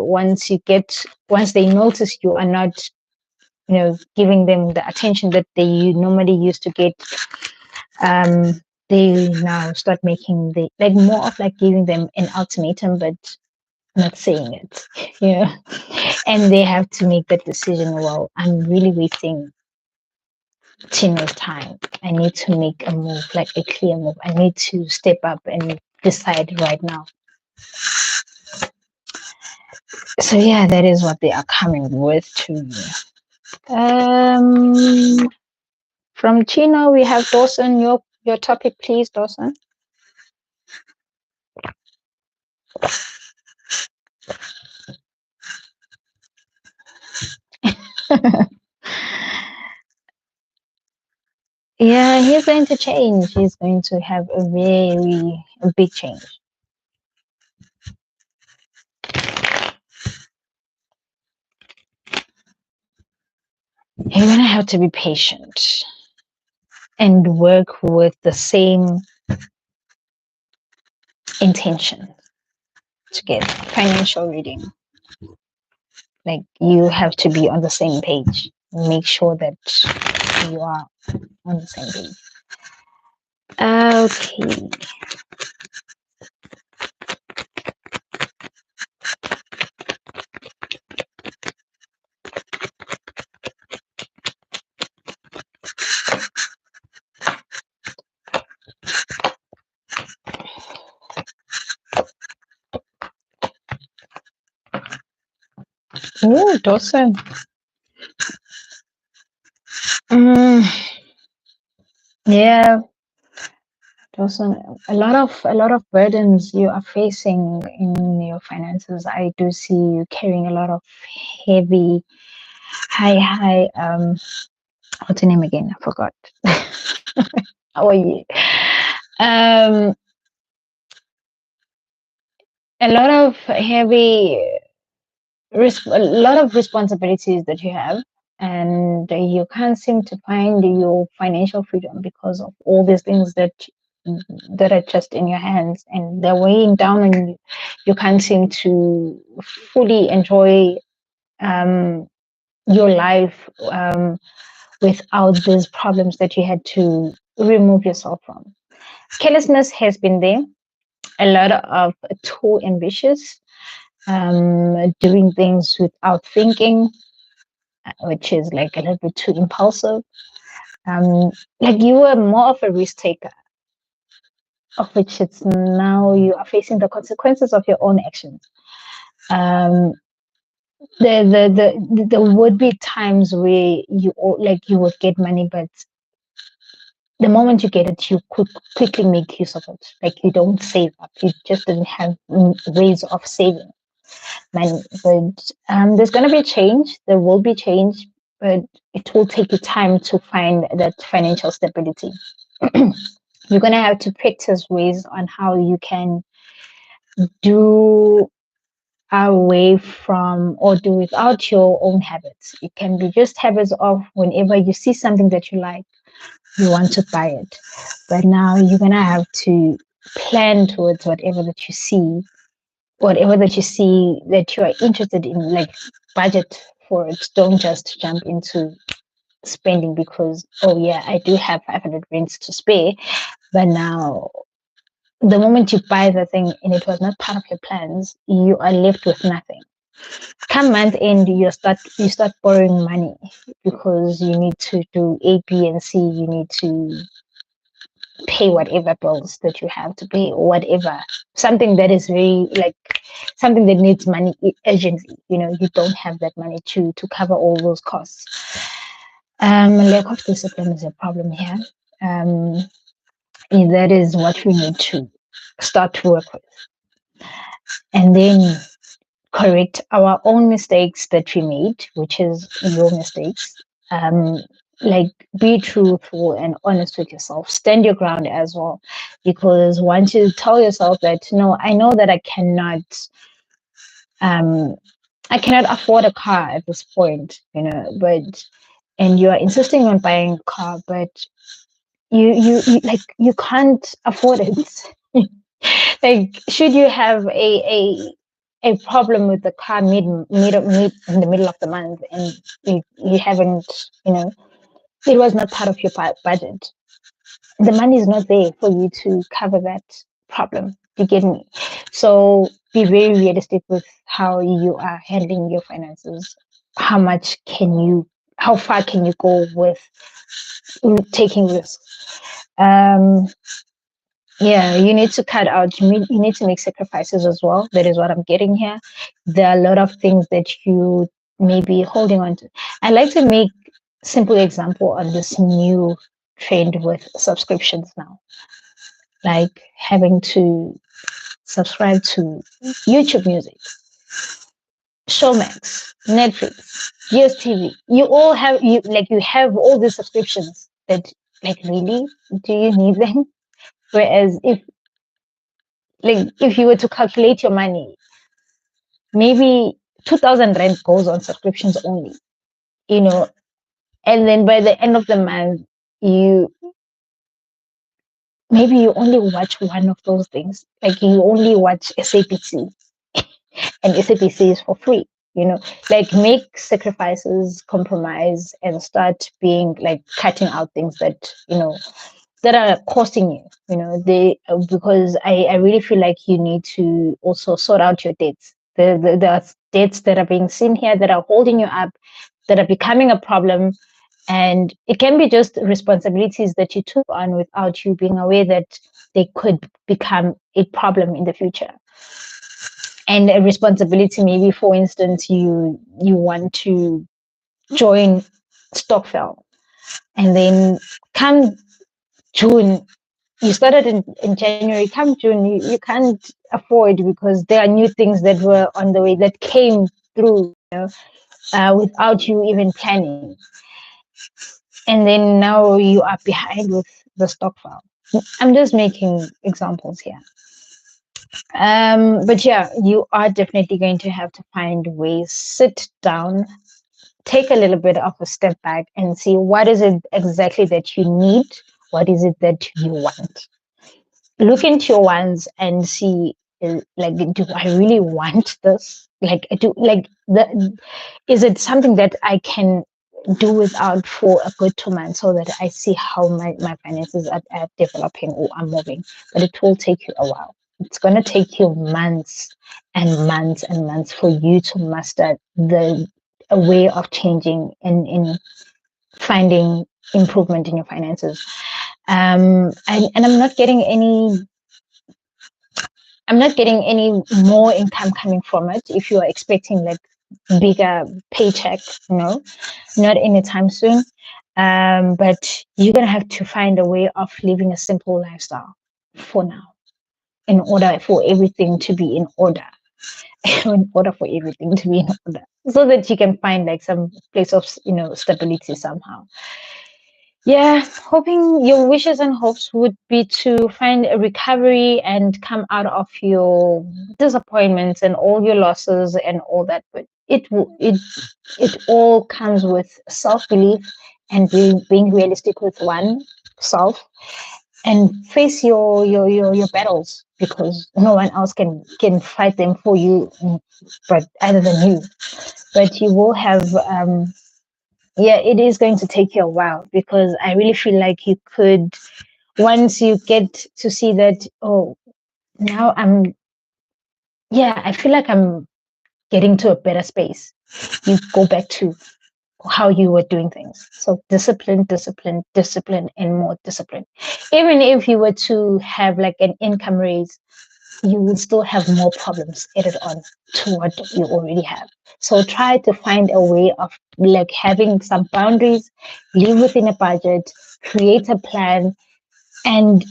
notice you are not giving them the attention that they normally used to get, um they now start making the like more of like giving them an ultimatum, but not saying it. you know and they have to make that decision. Well, I'm really wasting Tino's time. I need to make a move, like a clear move. I need to step up and decide right now. So yeah, that is what they are coming with to me. From Chino, we have Dawson. Your topic, please, Dawson. Yeah, he's going to change. He's going to have a big change. You're gonna have to be patient and work with the same intention to get financial reading. Like, you have to be on the same page. Make sure that you are on the same page. Okay. Oh, Dawson. Yeah, Dawson. A lot of burdens you are facing in your finances. I do see you carrying a lot of heavy, high. What's your name again? I forgot. How are you? Um, a lot of heavy, a lot of responsibilities that you have. and you can't seem to find your financial freedom because of all these things that are just in your hands and they're weighing down on you. You can't seem to fully enjoy um, your life without these problems that you had to remove yourself from. Carelessness has been there, a lot of too ambitious, doing things without thinking, which is like a little bit too impulsive. Um, like you were more of a risk taker, of which it's now you are facing the consequences of your own actions. Um, there would be times where like you would get money, but the moment you get it, you could quickly make use of it. Like you don't save up. You just didn't have ways of saving money. But there's going to be change. There will be change, but it will take you time to find that financial stability. You're going to have to practice ways on how you can do away from or do without your own habits. It can be just habits of whenever you see something that you like, you want to buy it. But now you're going to have to plan towards whatever that you see that you are interested in, like budget for it. Don't just jump into spending because, oh yeah, I do have 500 rands to spare. But now the moment you buy the thing and it was not part of your plans, you are left with nothing. Come month end, you start borrowing money because you need to do A, B, and C. You need to pay whatever bills that you have to pay or whatever. Something that is very like something that needs money urgently. You know, you don't have that money to cover all those costs. Lack of discipline is a problem here. Um, and that is what we need to start to work with. And then correct our own mistakes that we made, which is your mistakes. Um, like be truthful and honest with yourself. Stand your ground as well, because once you tell yourself that no, I know that um, I cannot afford a car at this point, you know, but and you are insisting on buying a car, but you like you can't afford it. Like, should you have a problem with the car mid in the middle of the month and you haven't, you know, it was not part of your budget. The money is not there for you to cover that problem. You get me? So be very realistic with how you are handling your finances. How much can you? How far can you go with taking risks? Um, Yeah, you need to cut out, you need to make sacrifices as well. That is what I'm getting here. There are a lot of things that you may be holding on to. I like to make simple example on this new trend with subscriptions now, like having to subscribe to YouTube Music, Showmax, Netflix, DSTV. You all have you have all these subscriptions that like really do you need them? Whereas if you were to calculate your money, maybe 2,000 rand goes on subscriptions only, you know, and then by the end of the month, you maybe you only watch one of those things. Like you only watch SABC, and SABC is for free. You know, like make sacrifices, compromise, and start being like cutting out things that that are costing you. You know, they because I really feel like you need to also sort out your debts. The debts that are being seen here that are holding you up, that are becoming a problem, and it can be just responsibilities that you took on without you being aware that they could become a problem in the future. And a responsibility, maybe for instance, you want to join Stockfell, and then come June, you started in January, come June, you can't afford because there are new things that were on the way that came through, without you even planning. And then now you are behind with the stock file. I'm just making examples here. But yeah, you are definitely going to have to find ways, sit down, take a little bit of a step back and see what is it exactly that you need, what is it that you want. Look into your wants and see, like, do I really want this? Like, is it something that I can do without for a good 2 months, so that I see how my finances are developing or are moving? But it will take you a while. It's going to take you months and months and months for you to master the a way of changing in finding improvement in your finances. And I'm not getting any more income coming from it. If you are expecting like bigger paycheck, no, not anytime soon. But you're gonna have to find a way of living a simple lifestyle for now, in order for everything to be in order. In order for everything to be in order, so that you can find like some place of stability somehow. Yeah, hoping your wishes and hopes would be to find a recovery and come out of your disappointments and all your losses and all that. But it all comes with self belief and being realistic with one self, and face your battles, because no one else can fight them for you, but other than you. But you will have yeah, it is going to take you a while, because I really feel like you could, once you get to see that, oh, now yeah, I feel like I'm getting to a better space. You go back to how you were doing things. So discipline, discipline, discipline, and more discipline. Even if you were to have like an income raise, you will still have more problems added on to what you already have. So try to find a way of like having some boundaries, live within a budget, create a plan, and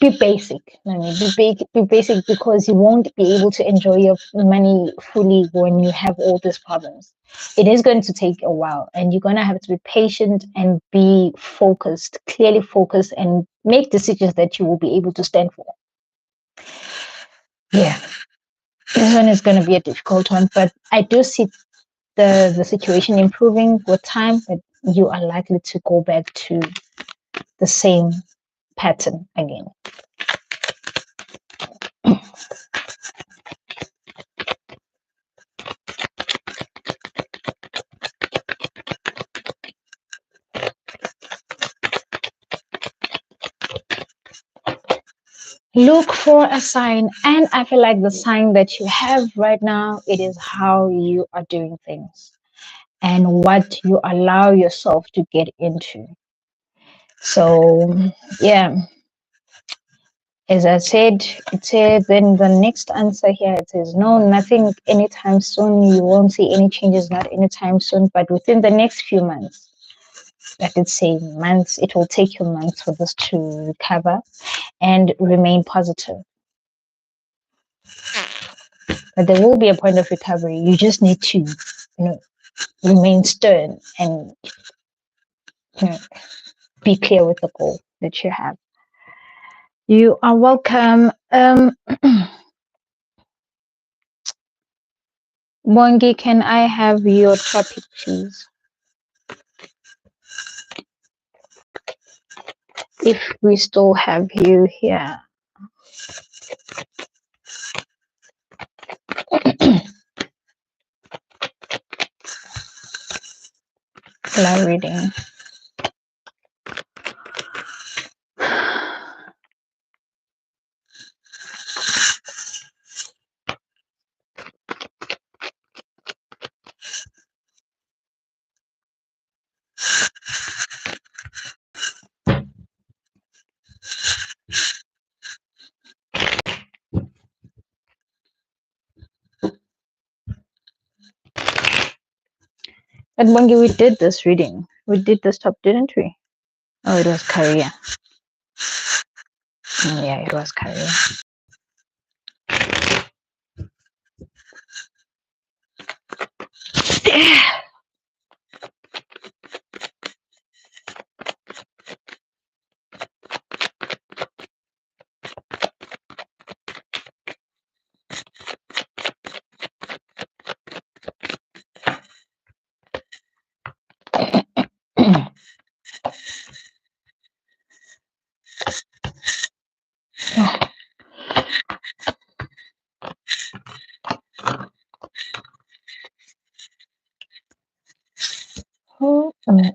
be basic. I mean, be basic, because you won't be able to enjoy your money fully when you have all these problems. It is going to take a while, and you're going to have to be patient and be focused, clearly focused, and make decisions that you will be able to stand for. Yeah. This one is going to be a difficult one, but I do see the situation improving with time, but you are likely to go back to the same pattern again. Look for a sign, and I feel like the sign that you have right now, it is how you are doing things and what you allow yourself to get into. So, yeah, as I said, it says then the next answer here, it says no, nothing anytime soon. You won't see any changes, not anytime soon, but within the next few months. I did say months. It will take you months for this to recover, and remain positive. But there will be a point of recovery. You just need to, remain stern and you know, be clear with the goal that you have. You are welcome. Bongi, can I have your topic, please? If we still have you here. Love reading. But Bongi, we did this reading. We did this top, didn't we? Oh, it was career. Yeah, it was career.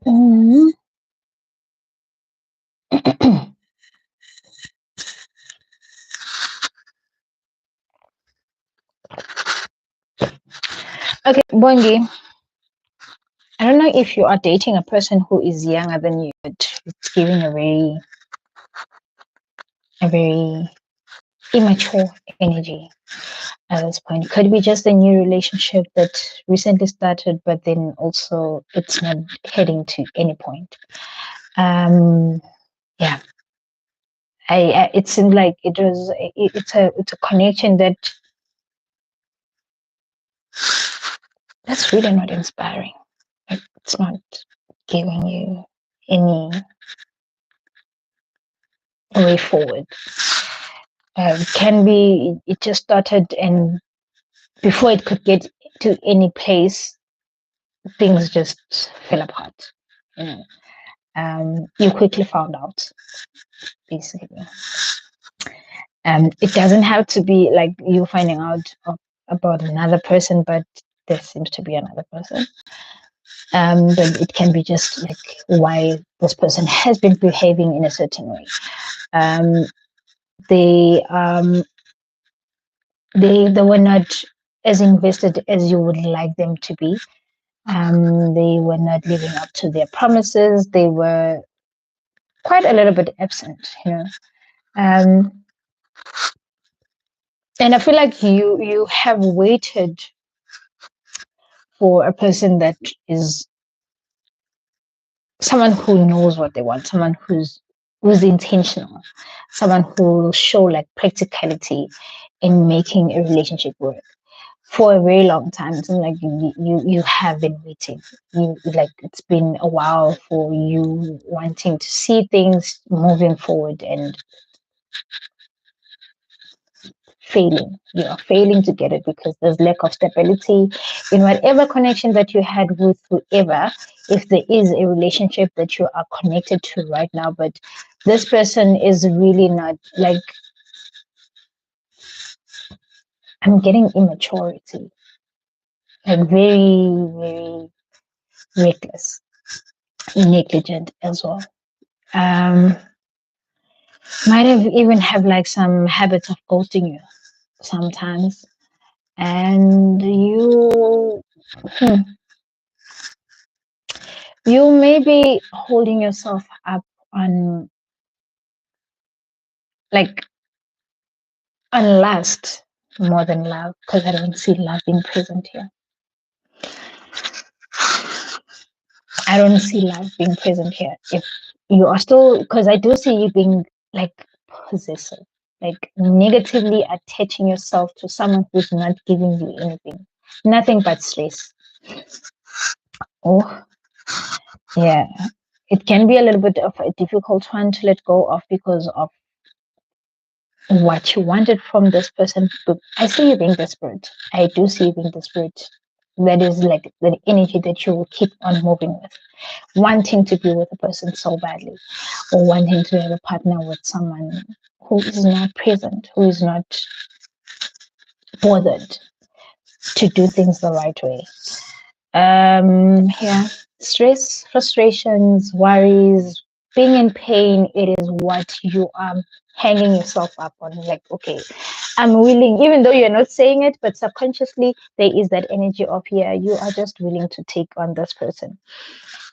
Mm. Okay, Bongi, I don't know if you are dating a person who is younger than you, but it's giving a very immature energy at this point. Could be just a new relationship that recently started, but then also it's not heading to any point. Yeah, it seemed like it's a connection that's really not inspiring. It's not giving you any way forward. Can be it just started, and before it could get to any place, things just fell apart. You know, you quickly found out, basically. It doesn't have to be like you finding out about another person, but there seems to be another person. But it can be just like why this person has been behaving in a certain way. Um, they they were not as invested as you would like them to be. They were not living up to their promises. They were quite a little bit absent, you know. Um, and I feel like you have waited for a person that is someone who knows what they want, someone who's intentional, someone who will show like practicality in making a relationship work for a very long time. It's like you have been waiting. You like it's been a while for you wanting to see things moving forward and failing. You are failing to get it because there's lack of stability in whatever connection that you had with whoever. If there is a relationship that you are connected to right now, but this person is really not like I'm getting immaturity, like very reckless, negligent as well. Um, might have even have like some habits of ghosting you sometimes, and hmm, you may be holding yourself up on like on lust more than love because I don't see love being present here. I don't see love being present here. If you are still, because I do see you being like possessive, like negatively attaching yourself to someone who's not giving you anything, nothing but stress. Oh, yeah. It can be a little bit of a difficult one to let go of because of what you wanted from this person. But I see you being desperate. I do see you being desperate. That is like the energy that you will keep on moving with, wanting to be with a person so badly, or wanting to have a partner with someone who is not present, who is not bothered to do things the right way. Yeah, stress, frustrations, worries, being in pain, it is what you are hanging yourself up on. Like, okay, I'm willing, even though you're not saying it, but subconsciously there is that energy of, yeah, you are just willing to take on this person.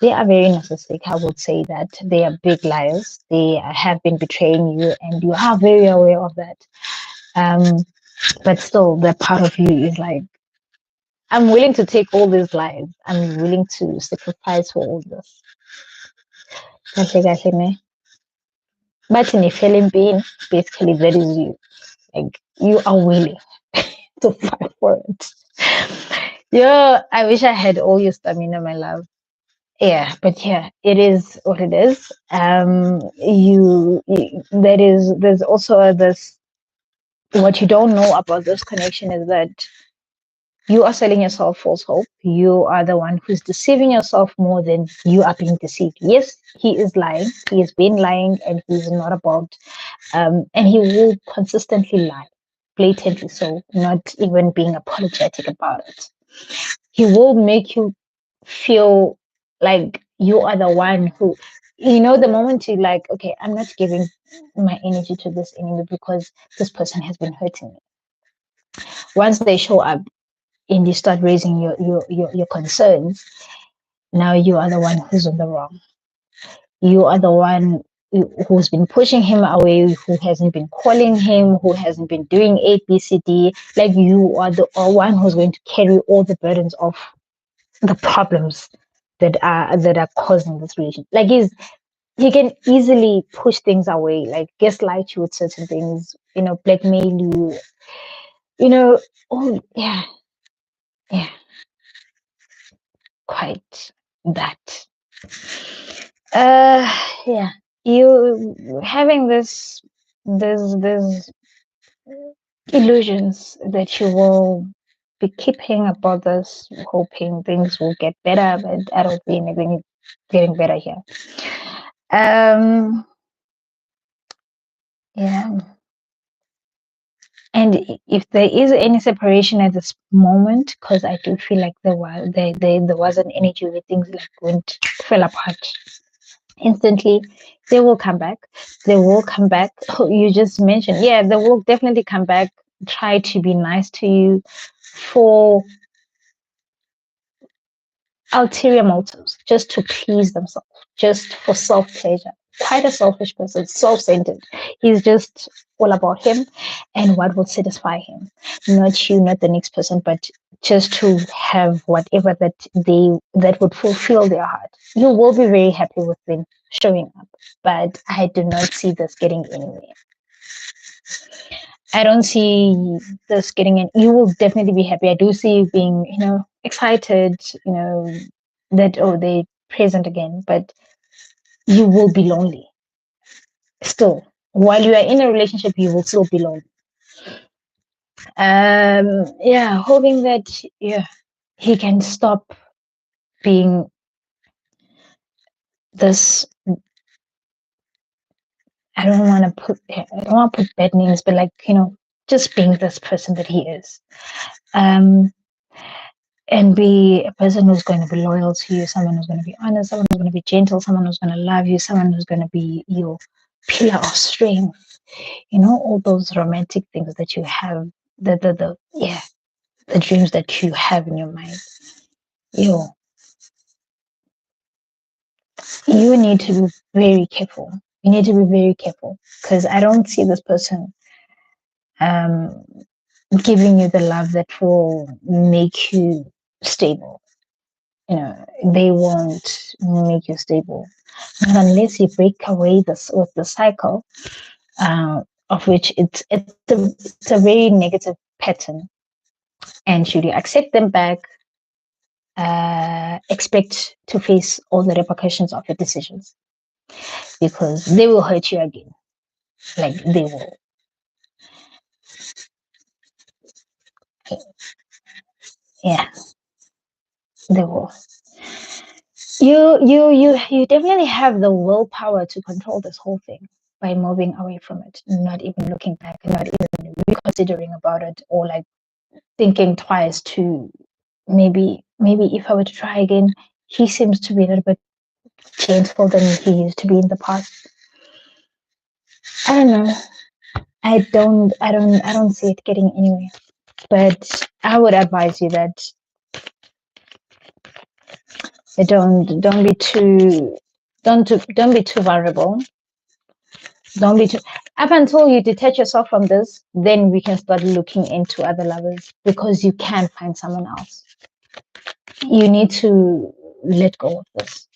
They are very narcissistic. I would say that they are big liars. They have been betraying you, and you are very aware of that. Um, but still, that part of you is like, I'm willing to take all these lives. I'm willing to sacrifice for all this. Kahle kahle ne. But in a feeling being, basically that is you. Like you are willing to fight for it. Yeah, I wish I had all your stamina, my love. Yeah, but yeah, it is what it is. There's also this. What you don't know about this connection is that you are selling yourself false hope. You are the one who's deceiving yourself more than you are being deceived. Yes, he is lying. He has been lying, and he's not about. And he will consistently lie, blatantly so, not even being apologetic about it. He will make you feel like You are the one who, you know, the moment you like, okay, I'm not giving my energy to this anymore because this person has been hurting me. Once they show up and you start raising your concerns, now you are the one who's on the wrong. You are the one who's been pushing him away, who hasn't been calling him, who hasn't been doing A, B, C, D. Like you are the one who's going to carry all the burdens of the problems that are causing this relation. Like he can easily push things away, like gaslight you with certain things, you know, blackmail you, you know. Oh yeah, yeah, quite that. Yeah, you having this illusions that you will be keeping about this, hoping things will get better, but I don't see anything getting better here. Um, yeah. And if there is any separation at this moment, because I do feel like there was an energy where things like went fell apart instantly, they will come back. They will come back. You just mentioned, yeah, they will definitely come back. Try to be nice to you for ulterior motives, just to please themselves, just for self pleasure. Quite a selfish person, self centered. He's just all about him and what will satisfy him. Not you, not the next person, but just to have whatever that would fulfill their heart. You will be very happy with them showing up, but I do not see this getting anywhere. I don't see this getting in. You will definitely be happy. I do see you being, you know, excited, you know, that, oh, they present again, but you will be lonely still. While you are in a relationship, you will still be lonely. Yeah, hoping that, yeah, he can stop being this. I don't want to put bad names, but like, you know, just being this person that he is. Um, and be a person who's going to be loyal to you, someone who's going to be honest, someone who's going to be gentle, someone who's going to love you, someone who's going to be your pillar of strength. You know, all those romantic things that you have, the dreams that you have in your mind. You you need to be very careful. You need to be very careful because I don't see this person um giving you the love that will make you stable. You know, they won't make you stable. Not unless you break away this with the cycle, of which it's a very negative pattern. And should you accept them back, expect to face all the repercussions of your decisions because they will hurt you again. Like they will. Yeah, they will. You definitely have the willpower to control this whole thing by moving away from it, not even looking back, not even reconsidering about it, or like thinking twice to maybe if I were to try again. He seems to be a little bit changeful than he used to be in the past. I don't know. I don't see it getting anywhere. But I would advise you that don't be too don't be too vulnerable. Don't be too up until you detach yourself from this, then we can start looking into other lovers because you can find someone else. You need to let go of this.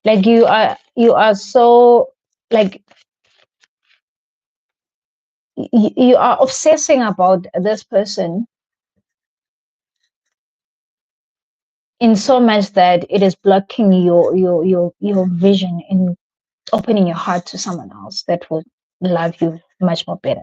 Like you are so like you are obsessing about this person in so much that it is blocking your vision in opening your heart to someone else that will love you much more better.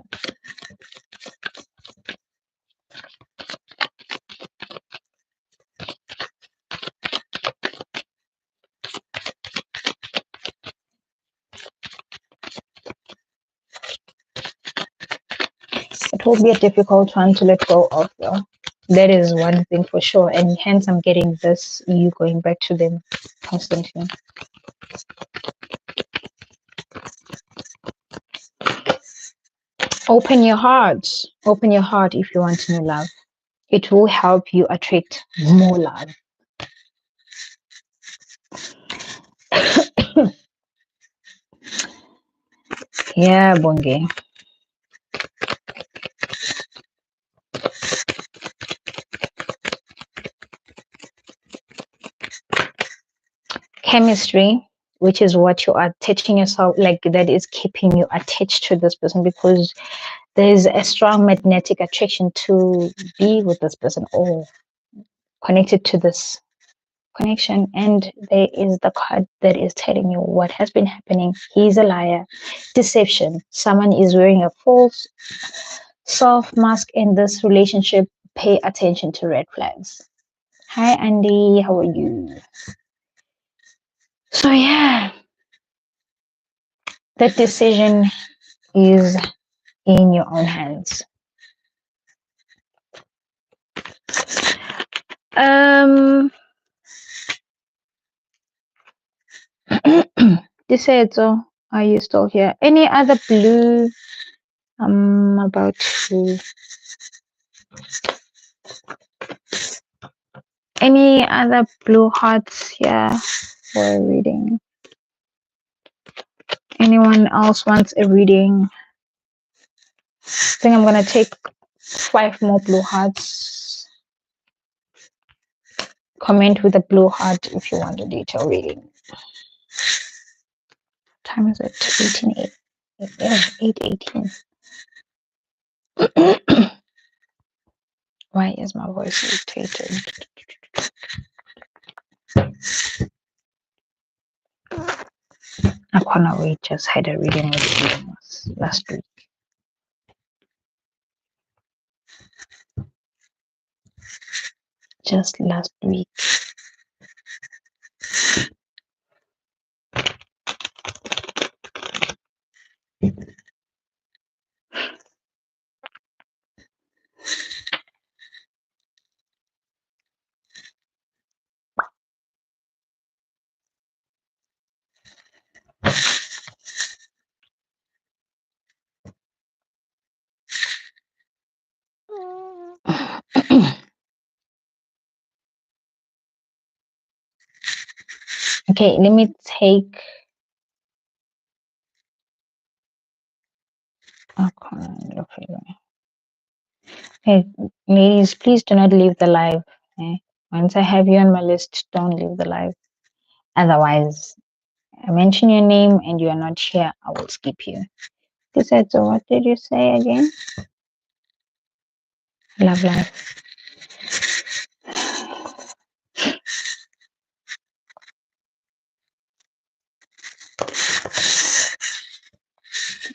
It will be a difficult one to let go of, though. That is one thing for sure. And hence, I'm getting this you going back to them constantly. Open your heart. Open your heart if you want new love. It will help you attract more love. Yeah, Bonge. Chemistry, which is what you are teaching yourself, like that is keeping you attached to this person, because there's a strong magnetic attraction to be with this person or connected to this connection. And there is the card that is telling you what has been happening. He's a liar. Deception. Someone is wearing a false self mask in this relationship. Pay attention to red flags. Hi, Andy. How are you? So, yeah, that decision is in your own hands. Diseto, are you still here? Any other blue? I'm about to. Any other blue hearts here for a reading? Anyone else wants a reading? I think I'm gonna take 5 more blue hearts. Comment with a blue heart if you want a detailed reading. What time is it? 8:18. Why is my voice irritated? We just had a reading with you last week. Just last week. Okay, let me take. Hey, ladies, please do not leave the live. Once I have you on my list, don't leave the live. Otherwise, I mention your name and you are not here, I will skip you. So what did you say again? Love life.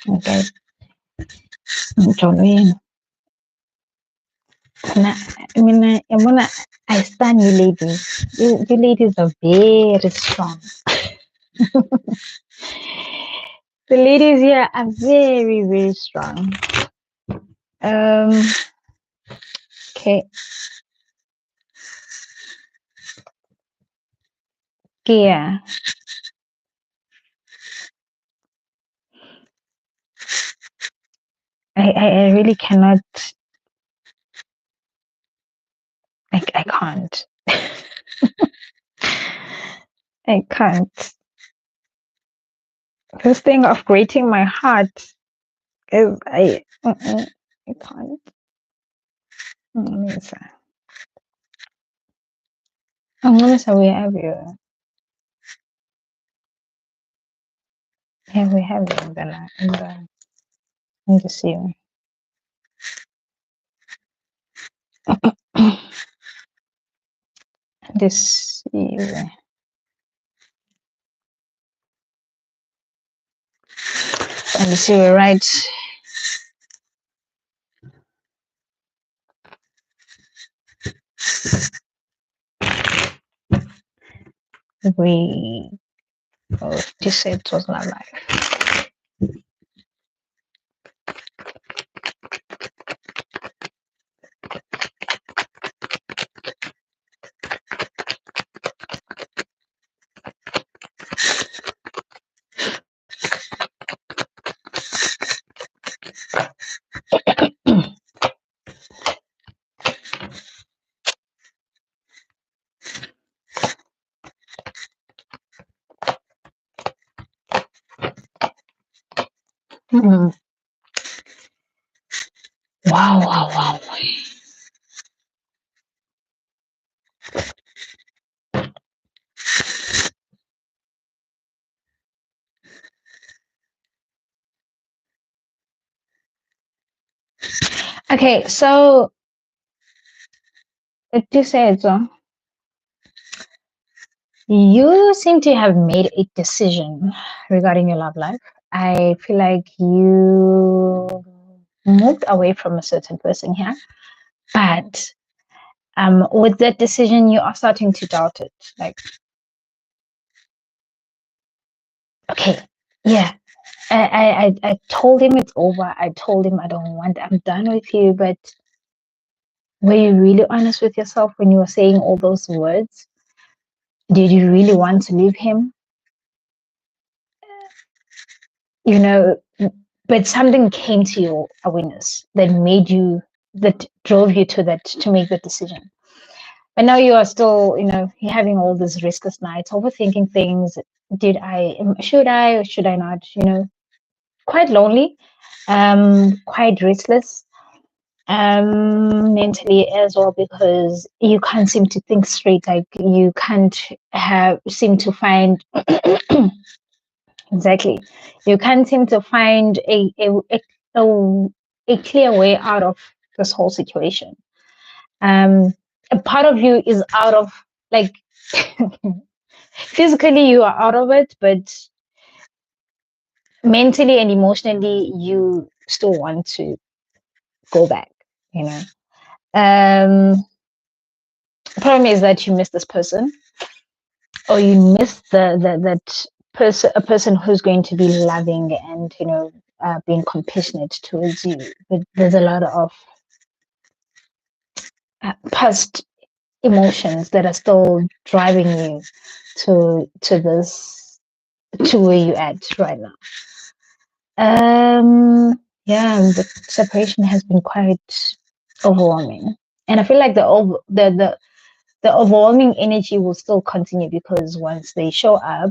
Okay. I stand you ladies. You ladies are very strong. The ladies here are very, very strong. Okay. Yeah. I really cannot. I can't. I can't. This thing of grating my heart is I can't. I'm gonna say we have you. Yeah, we have you in the scene. This season. And you see, we right. We this set was not life. Wow, wow, wow. Okay, so to say it so, you seem to have made a decision regarding your love life. I feel like you moved away from a certain person here, but with that decision, you are starting to doubt it. Like, okay, yeah, I told him it's over. I told him I don't want. I'm done with you. But were you really honest with yourself when you were saying all those words? Did you really want to leave him? You know, but something came to your awareness that made you, that drove you to that, to make that decision. But now you are still, you're having all these restless nights, overthinking things. Should I or should I not? Quite lonely, quite restless, mentally as well, because you can't seem to think straight. Like you can't have seem to find exactly. You can't seem to find a, a clear way out of this whole situation. Um, a part of you is out of, like, physically you are out of it, but mentally and emotionally you still want to go back. You know. Problem is that you miss this person, or you miss the that person, a person who's going to be loving and being compassionate towards you. But there's a lot of past emotions that are still driving you to this, to where you at right now. Yeah, the separation has been quite overwhelming, and I feel like the overwhelming energy will still continue, because once they show up,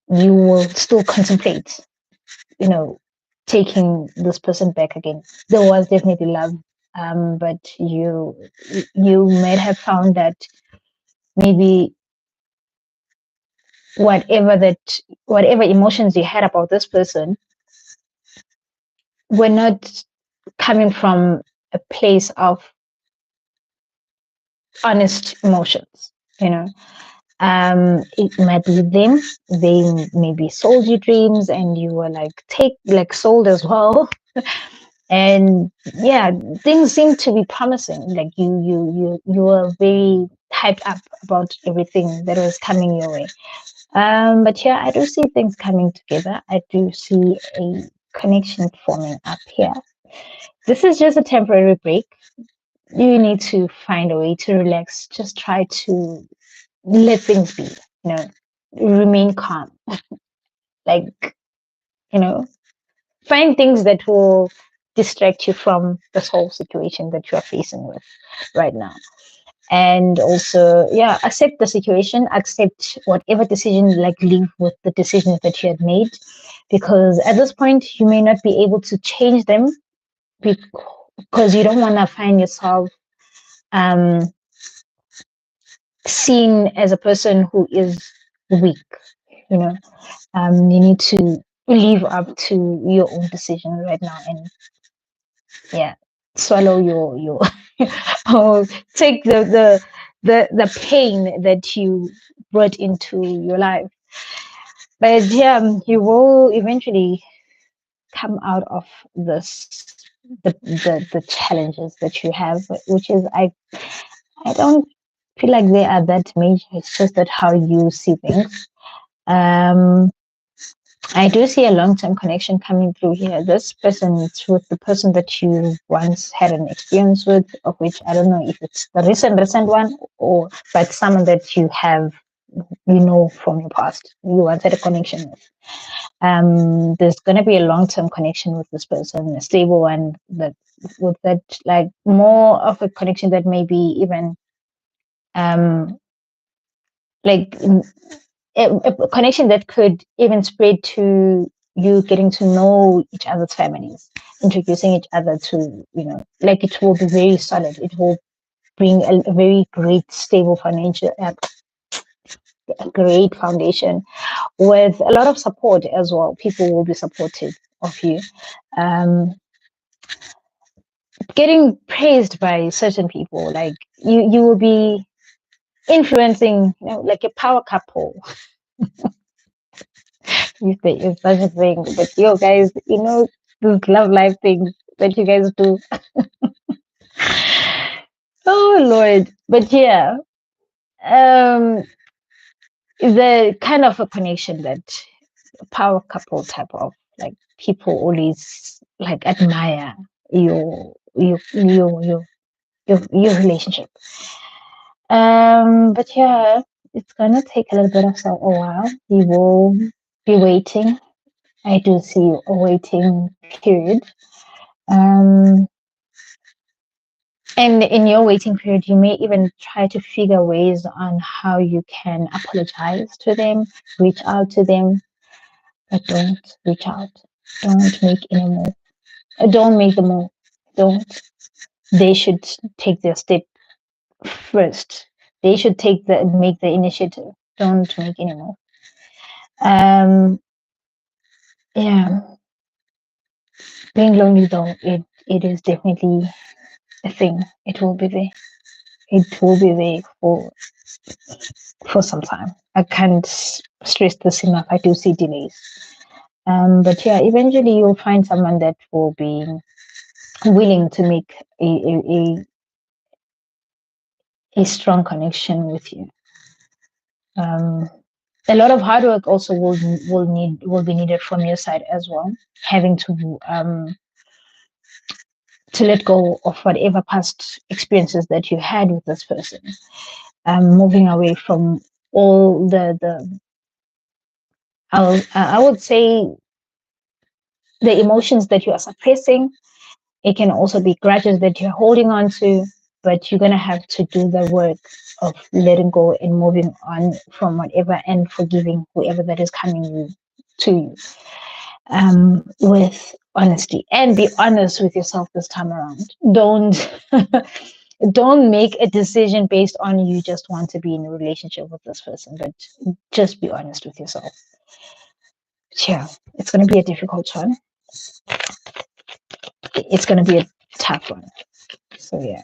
you will still contemplate, you know, taking this person back again. There was definitely love, but you might have found that maybe whatever that whatever emotions you had about this person were not coming from a place of honest emotions. You know, it might be them. They maybe sold you dreams, and you were like sold as well. And yeah, things seem to be promising. Like you were very hyped up about everything that was coming your way. But yeah, I do see things coming together. I do see a connection forming up here. This is just a temporary break. You need to find a way to relax. Just try to let things be, remain calm. Like, you know, find things that will distract you from this whole situation that you are facing with right now. And also, yeah, accept the situation, accept whatever decision, like live with the decisions that you had made, because at this point you may not be able to change them, because you don't want to find yourself um, seen as a person who is weak. You know, you need to live up to your own decision right now, and yeah, swallow your or take the pain that you brought into your life. But yeah, you will eventually come out of this, the challenges that you have, which is, I don't feel like they are that major. It's just that how you see things. um I do see a long-term connection coming through here. This person is with the person that you once had an experience with, of which I don't know if it's the recent one, or but someone that you have, from your past, you once had a connection with. There's gonna be a long-term connection with this person, a stable one, that with that, like, more of a connection that maybe even um like a connection that could even spread to you getting to know each other's families, introducing each other to, like it will be very solid. It will bring a very great, stable financial, a great foundation with a lot of support as well. People will be supportive of you. Um, Getting praised by certain people, like you will be influencing, like a power couple. If there is such a thing, but yo guys, this love life thing that you guys do. Oh Lord. But yeah, um the kind of a connection that power couple type of, like, people always like admire your relationship. But yeah, it's gonna take a little bit of a while. You will be waiting. I do see a waiting period. Um, and in your waiting period, you may even try to figure ways on how you can apologize to them, reach out to them, but don't reach out. Don't make any move. Don't make the move. Don't. They should take their step first. They should make the initiative. Don't make any move. Um, yeah, being lonely though, it is definitely a thing. It will be there. It will be there for some time. I can't stress this enough. I do see delays. But yeah, eventually you'll find someone that will be willing to make a strong connection with you. Um, a lot of hard work also will be needed from your side as well. Having to let go of whatever past experiences that you had with this person. Moving away from all the I would say the emotions that you are suppressing. It can also be grudges that you're holding on to, but you're gonna have to do the work of letting go and moving on from whatever, and forgiving whoever that is coming to you, with honesty, and be honest with yourself this time around. Don't make a decision based on you just want to be in a relationship with this person, but just be honest with yourself. Yeah, it's going to be a difficult one. It's going to be a tough one. So yeah.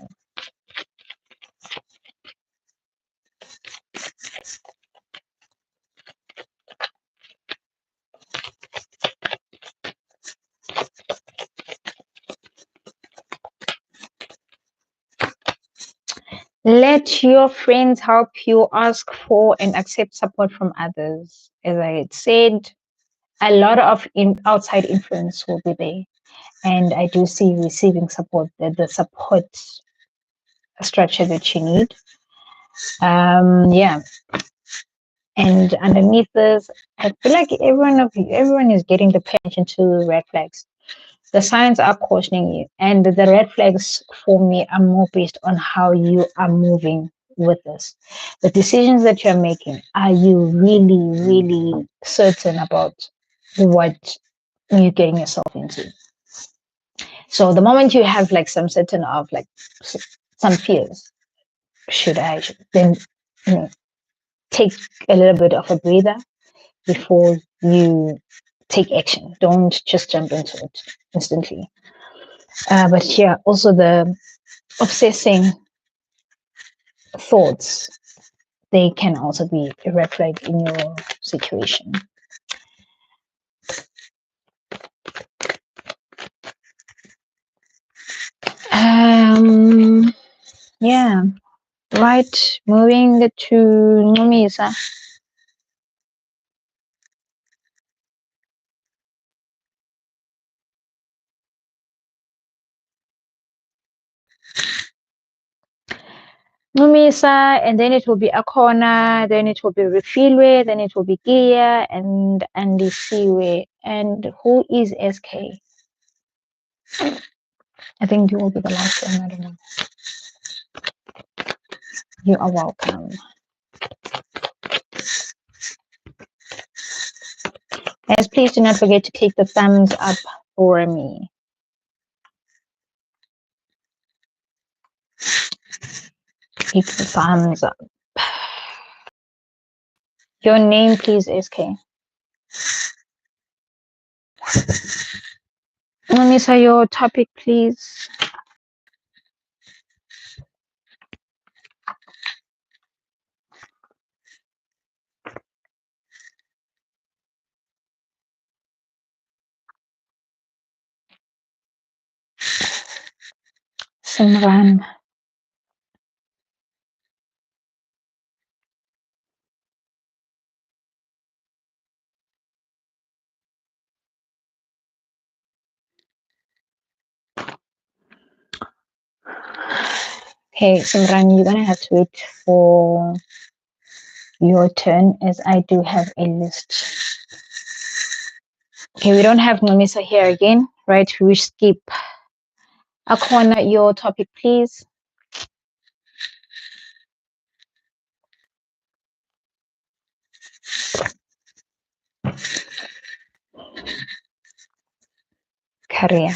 Let your friends help you ask for and accept support from others. As I had said, a lot of outside influence will be there. And I do see receiving support, the support structure that you need. Yeah. And underneath this, I feel like everyone is getting the attention to red flags. The signs are cautioning you, and the red flags for me are more based on how you are moving with this. The decisions that you're making, are you really, really certain about what you're getting yourself into? So the moment you have like some certain of like some fears, should I then, you know, take a little bit of a breather before you take action. Don't just jump into it instantly. But yeah, also the obsessing thoughts, they can also be a red flag in your situation. Yeah, right. Moving to Numisa. Numisa, and then it will be Akona, then it will be Refilwe, then it will be Gia, and Andisiwe. And who is SK? I think you will be the last one. I don't know. You are welcome. Guys, please do not forget to click the thumbs up for me. Click the thumbs up. Your name, please, SK. Let me say your topic, please. Simran. Okay, Simran, you're gonna have to wait for your turn as I do have a list. Okay, we don't have Nomisa here again, right? We skip. Akwana, your topic, please. Career.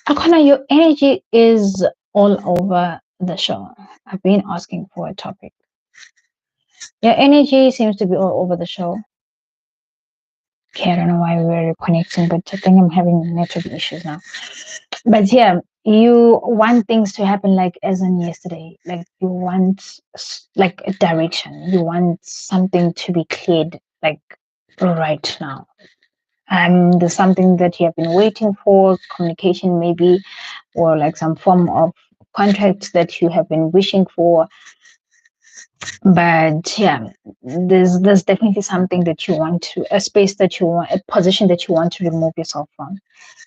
Akwana, your energy is all over the show. I've been asking for a topic. Your energy seems to be all over the show. Okay, I don't know why we're reconnecting, but I think I'm having network issues now. But yeah, you want things to happen like as in yesterday. Like you want like a direction. You want something to be cleared like right now. There's something that you have been waiting for, communication maybe, or like some form of contract that you have been wishing for. But yeah, there's definitely something that you want to, a space that you want, a position that you want to remove yourself from.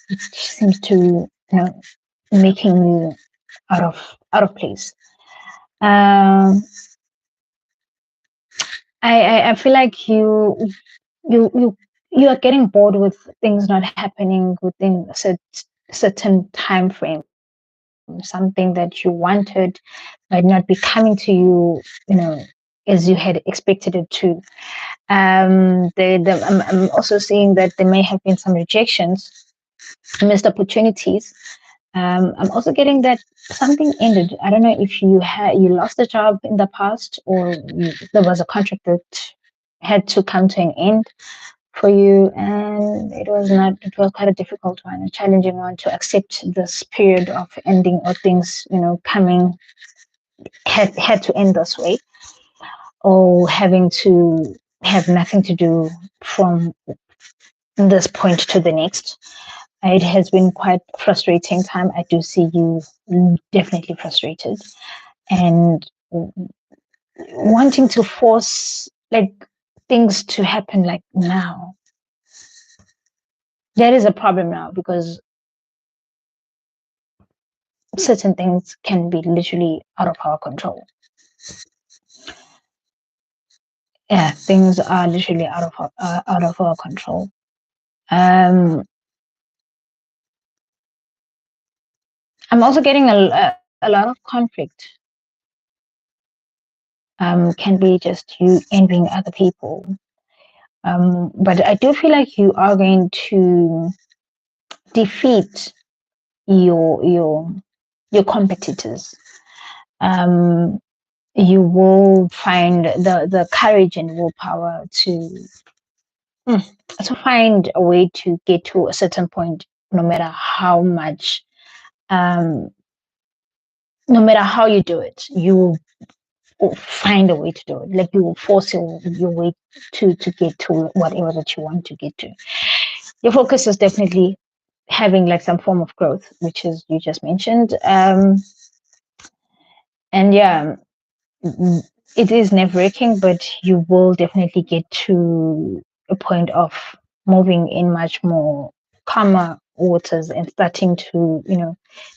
It seems to, making you out of place. Um, I feel like you you you are getting bored with things not happening within a certain time frame. Something that you wanted might not be coming to you, as you had expected it to. I'm also seeing that there may have been some rejections, missed opportunities. I'm also getting that something ended. I don't know if you lost a job in the past, or there was a contract that had to come to an end for you, and it was quite a difficult one, a challenging one to accept this period of ending, or things coming had to end this way, or having to have nothing to do from this point to the next. It has been quite frustrating time. I do see you definitely frustrated and wanting to force like things to happen like now. There is a problem now because certain things can be literally out of our control. Yeah, things are literally out of our control. I'm also getting a lot of conflict. Can be just you envying other people. But I do feel like you are going to defeat your competitors. Um, you will find the courage and willpower to find a way to get to a certain point, no matter how much, no matter how you do it, you will find a way to do it. Like you will force your way to get to whatever that you want to get to. Your focus is definitely having like some form of growth, which is you just mentioned. And yeah, it is nerve wracking, but you will definitely get to a point of moving in much more calmer waters and starting to,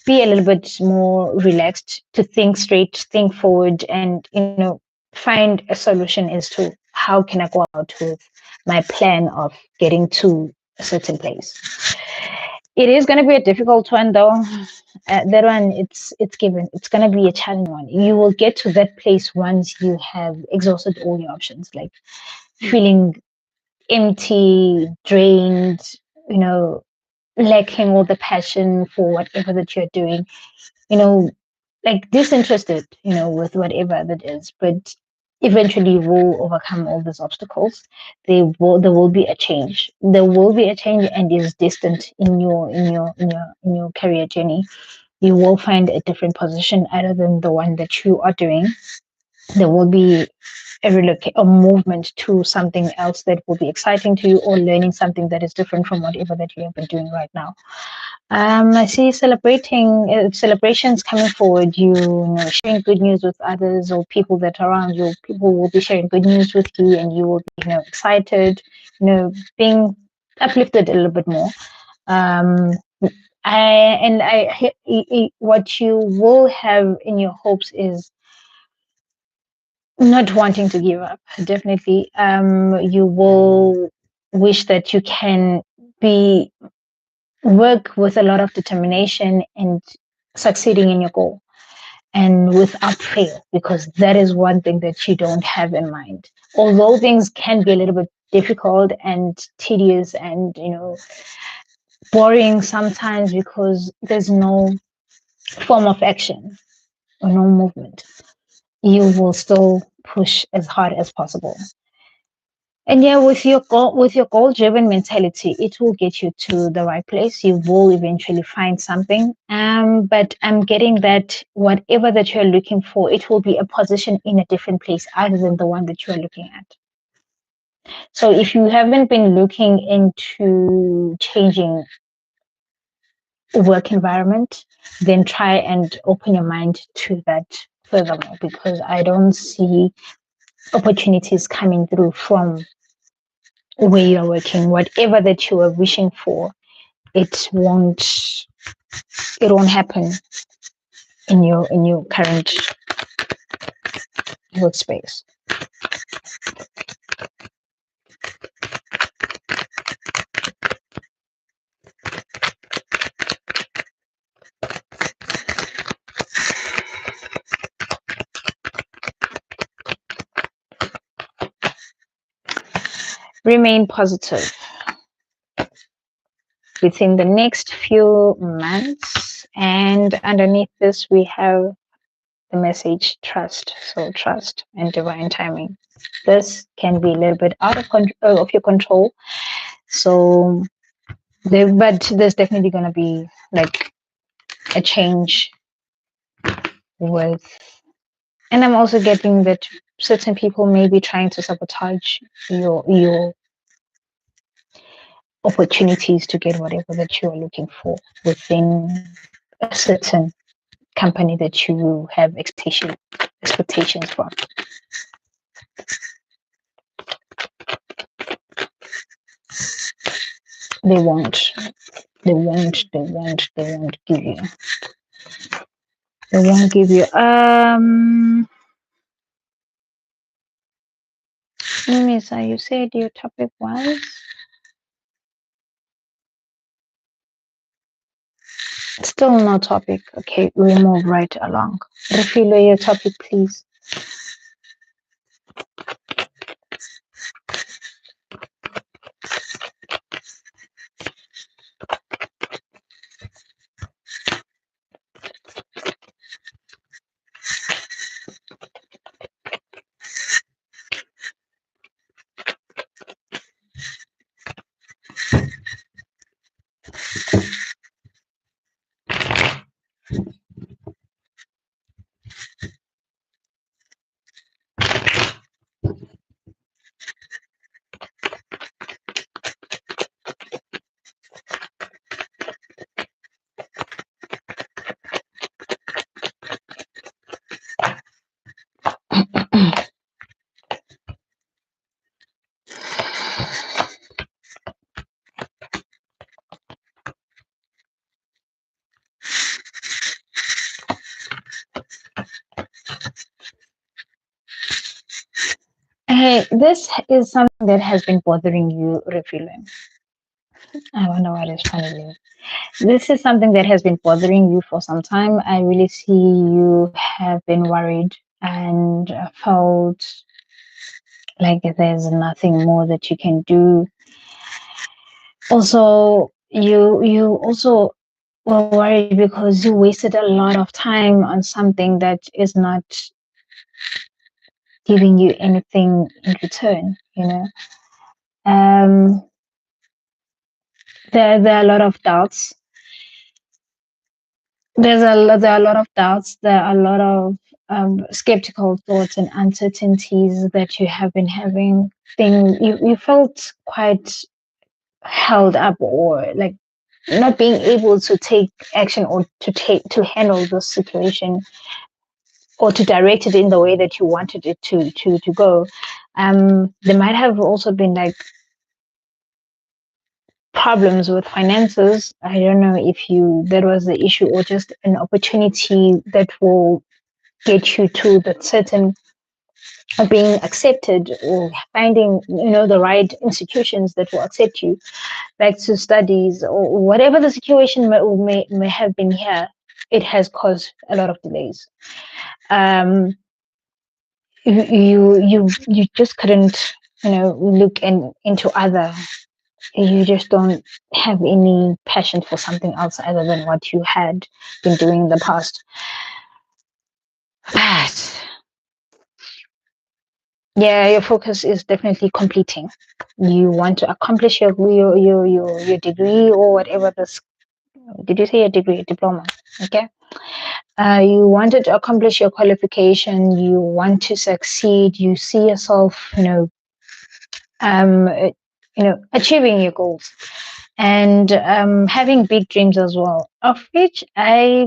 be a little bit more relaxed, to think straight, think forward, and, find a solution as to how can I go out with my plan of getting to a certain place. It is going to be a difficult one, though. That one, it's given. It's going to be a challenging one. You will get to that place once you have exhausted all your options, like feeling empty, drained, you know, lacking all the passion for whatever that you're doing. You know, like disinterested, with whatever that is. But eventually you will overcome all these obstacles. There will be a change. There will be a change and is distant in your career journey. You will find a different position other than the one that you are doing. There will be a movement to something else that will be exciting to you, or learning something that is different from whatever that you have been doing right now. I see celebrations coming forward. Sharing good news with others or people that are around you. People will be sharing good news with you, and you will be, excited. Being uplifted a little bit more. Um, what you will have in your hopes is not wanting to give up. Definitely, you will wish that you can be work with a lot of determination and succeeding in your goal, and without fail, because that is one thing that you don't have in mind. Although things can be a little bit difficult and tedious and, boring sometimes, because there's no form of action or no movement, you will still push as hard as possible. And yeah, with your goal driven mentality, it will get you to the right place. You will eventually find something. But I'm getting that whatever that you're looking for, it will be a position in a different place other than the one that you are looking at. So if you haven't been looking into changing work environment, then try and open your mind to that furthermore, because I don't see opportunities coming through from where you're working. Whatever that you are wishing for, it won't it won't happen in your current workspace. Remain positive. Within the next few months, and underneath this we have the message trust. So trust and divine timing. This can be a little bit out of your control. So but there's definitely going to be like a change with, and I'm also getting that certain people may be trying to sabotage your opportunities to get whatever that you are looking for within a certain company that you have expectations from. They won't. They won't give you. They won't give you. Misa, you said your topic was still no topic. Okay, we move right along. Refilo, your topic, please. Okay, this is something that has been bothering you, Refilwe. I wonder what is funny. This is something that has been bothering you for some time. I really see you have been worried and felt like there's nothing more that you can do. Also, you also were worried because you wasted a lot of time on something that is not giving you anything in return. Um, there are a lot of doubts. There are a lot of doubts. There are a lot of skeptical thoughts and uncertainties that you have been having. You felt quite held up, or like not being able to take action, or to handle the situation, or to direct it in the way that you wanted it to go. There might have also been like problems with finances. I don't know if you that was the issue, or just an opportunity that will get you to that certain being accepted, or finding the right institutions that will accept you back to studies, or whatever the situation may have been here. It has caused a lot of delays. um you just couldn't look into other. You just don't have any passion for something else other than what you had been doing in the past. But yeah, your focus is definitely completing. You want to accomplish your degree, or whatever this. Did you say a degree, diploma? Okay. You wanted to accomplish your qualification. You want to succeed. You see yourself, um, uh, achieving your goals, and having big dreams as well. Of which I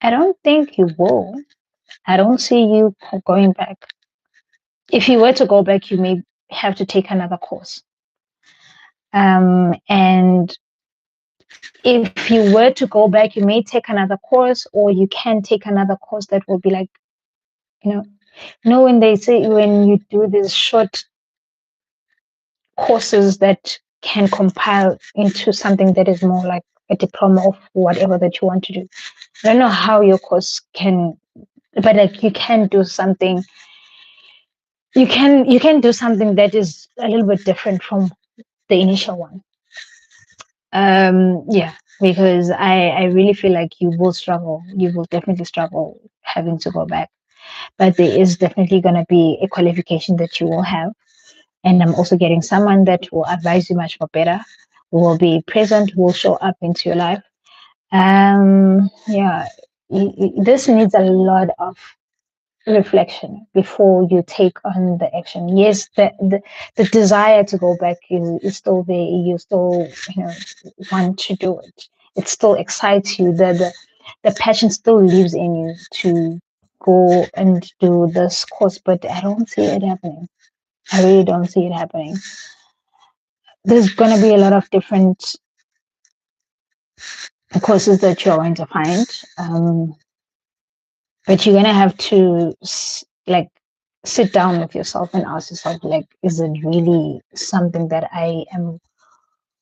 don't think you will. I don't see you going back. If you were to go back, you may have to take another course. And if you were to go back, you may take another course, or you can take another course that will be like, you know, when they say, when you do these short courses that can compile into something that is more like a diploma of whatever that you want to do. I don't know how your course can, but like you can do something. You can do something that is a little bit different from the initial one. Yeah, because I really feel like you will struggle. You will definitely struggle having to go back. But there is definitely going to be a qualification that you will have. And I'm also getting someone that will advise you much more better, who will be present, who will show up into your life. Yeah, this needs a lot of reflection before you take on the action. Yes, the desire to go back is still there. You still want to do it. It still excites you. The passion still lives in you to go and do this course, but I don't see it happening. I really don't see it happening. There's going to be a lot of different courses that you're going to find, but you're going to have to like sit down with yourself and ask yourself, like, is it really something that I am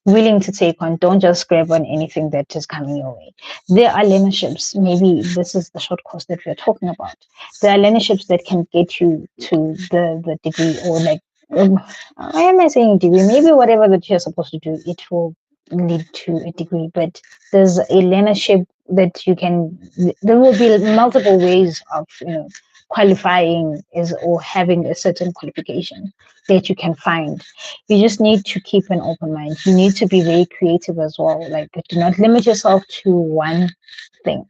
willing to take on? Don't just grab on anything that is coming your way. There are learnerships. Maybe this is the short course that we're talking about. There are learnerships that can get you to the degree, or like, why am I saying degree? Maybe whatever that you're supposed to do, it will lead to a degree. But there's a learnership that you can. There will be multiple ways of qualifying is, or having a certain qualification that you can find. You just need to keep an open mind. You need to be very creative as well. Like, do not limit yourself to one thing.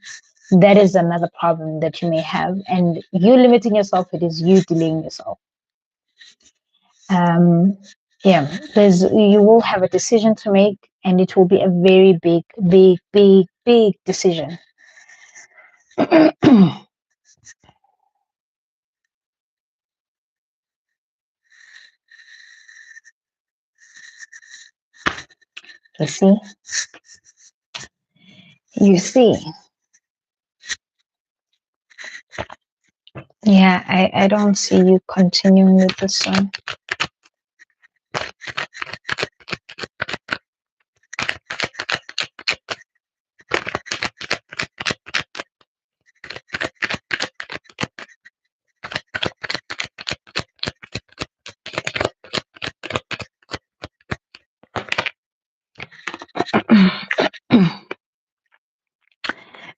That is another problem that you may have. And you limiting yourself, it is you delaying yourself. Yeah, you will have a decision to make, and it will be a very big, big, big, big decision. You see, you see, Yeah, I don't see you continuing with this song.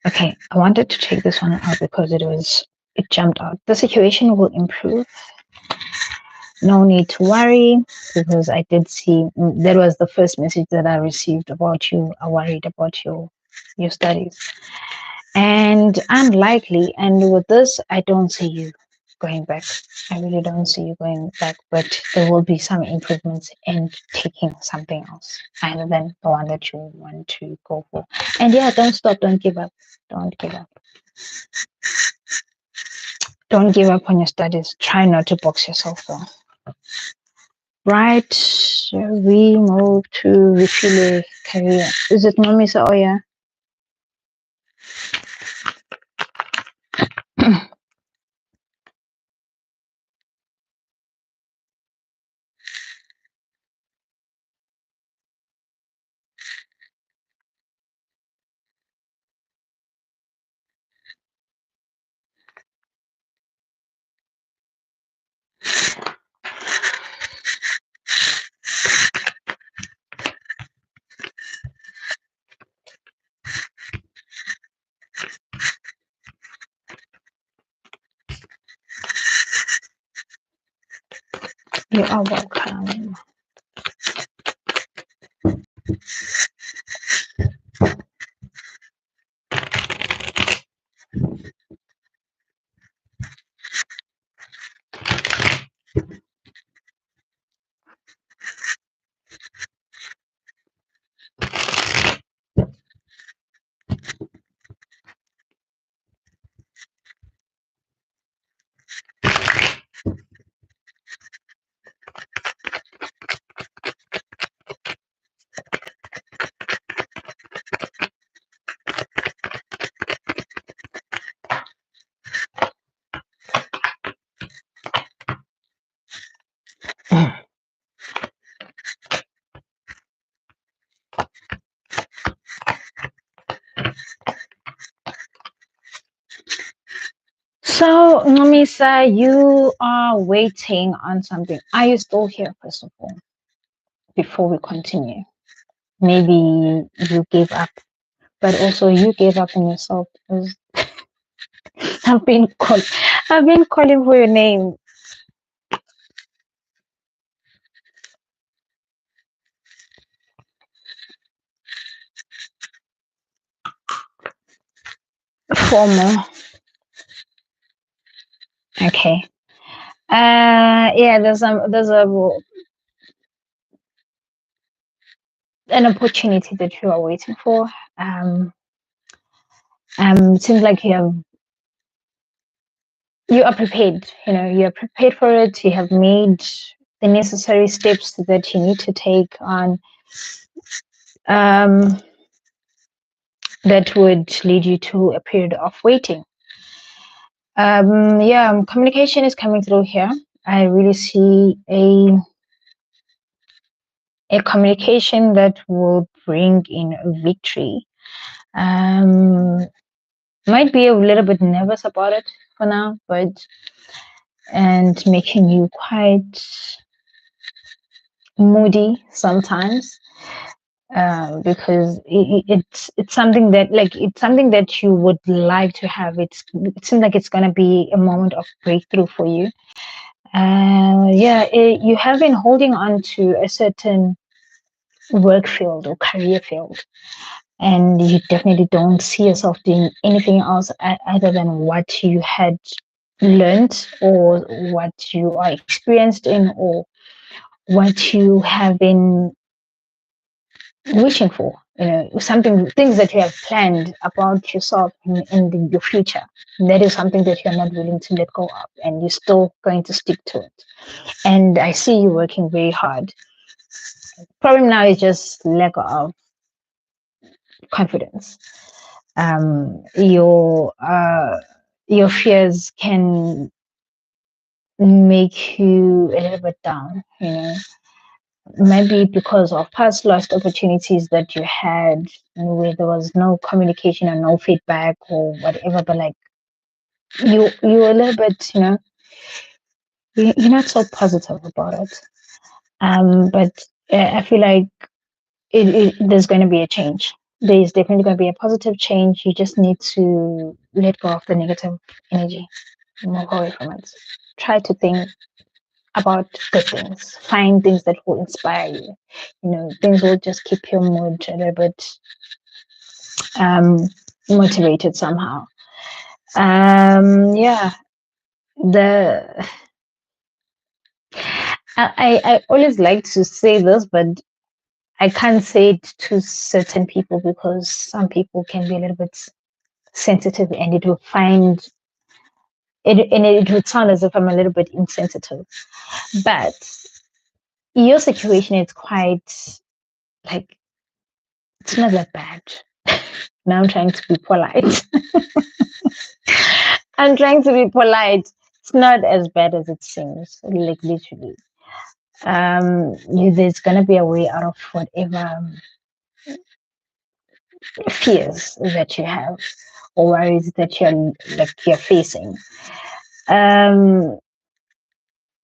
Okay, I wanted to take this one out because it jumped out. The situation will improve. No need to worry, because I did see that was the first message that I received about you are worried about your studies. And unlikely, and with this, I don't see you going back. I really don't see you going back, but there will be some improvements in taking something else other than the one that you want to go for. And yeah, don't stop, don't give up. Don't give up. Don't give up on your studies. Try not to box yourself though. Right, we move to Refile career. Is it Momisa Oya? You are welcome. So, Momisa, you are waiting on something. Are you still here, first of all, before we continue? Maybe you gave up, but also you gave up on yourself because I've been call- I've been calling for your name. Formal. Okay. Yeah, there's an opportunity that you are waiting for. Um, it seems like you are prepared. You know, you are prepared for it. You have made the necessary steps that you need to take on um, that would lead you to a period of waiting. Yeah, communication is coming through here. I really see a communication that will bring in victory. Um, might be a little bit nervous about it for now, but and making you quite moody sometimes, because it's something that it's something that you would like to have. It seems like it's gonna be a moment of breakthrough for you. Yeah, you have been holding on to a certain work field or career field, and you definitely don't see yourself doing anything else other than what you had learned or what you are experienced in or what you have been wishing for, something, things that you have planned about yourself your future. That is something that you're not willing to let go of, and you're still going to stick to it. And I see you working very hard. Problem now is just lack of confidence. Um, your fears can make you a little bit down, maybe because of past lost opportunities that you had, where there was no communication or no feedback or whatever, but like you're a little bit, you're not so positive about it. But I feel like there's going to be a change. There's definitely going to be a positive change. You just need to let go of the negative energy, move away from it. Try to think about good things. Find things that will inspire you. Things will just keep your mood a little bit um, motivated somehow. Yeah, the I always like to say this, but I can't say it to certain people because some people can be a little bit sensitive, and it will find it, and it would sound as if I'm a little bit insensitive. But your situation is quite like it's not that bad. Now I'm trying to be polite. I'm trying to be polite. It's not as bad as it seems, like literally. There's gonna be a way out of whatever fears that you have or worries that you're facing. Um,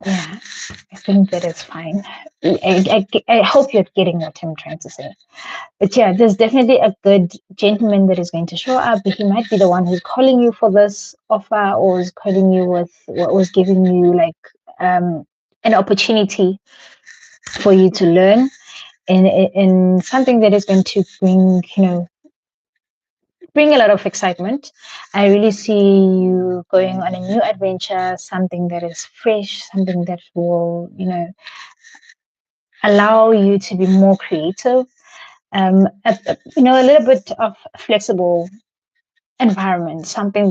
yeah, I think that is fine. I hope you're getting what I'm trying to say. But yeah, there's definitely a good gentleman that is going to show up. He might be the one who's calling you for this offer, or is calling you with what was giving you like an opportunity for you to learn, and something that is going to bring a lot of excitement. I really see you going on a new adventure, something that is fresh, something that will allow you to be more creative. A little bit of flexible environment, something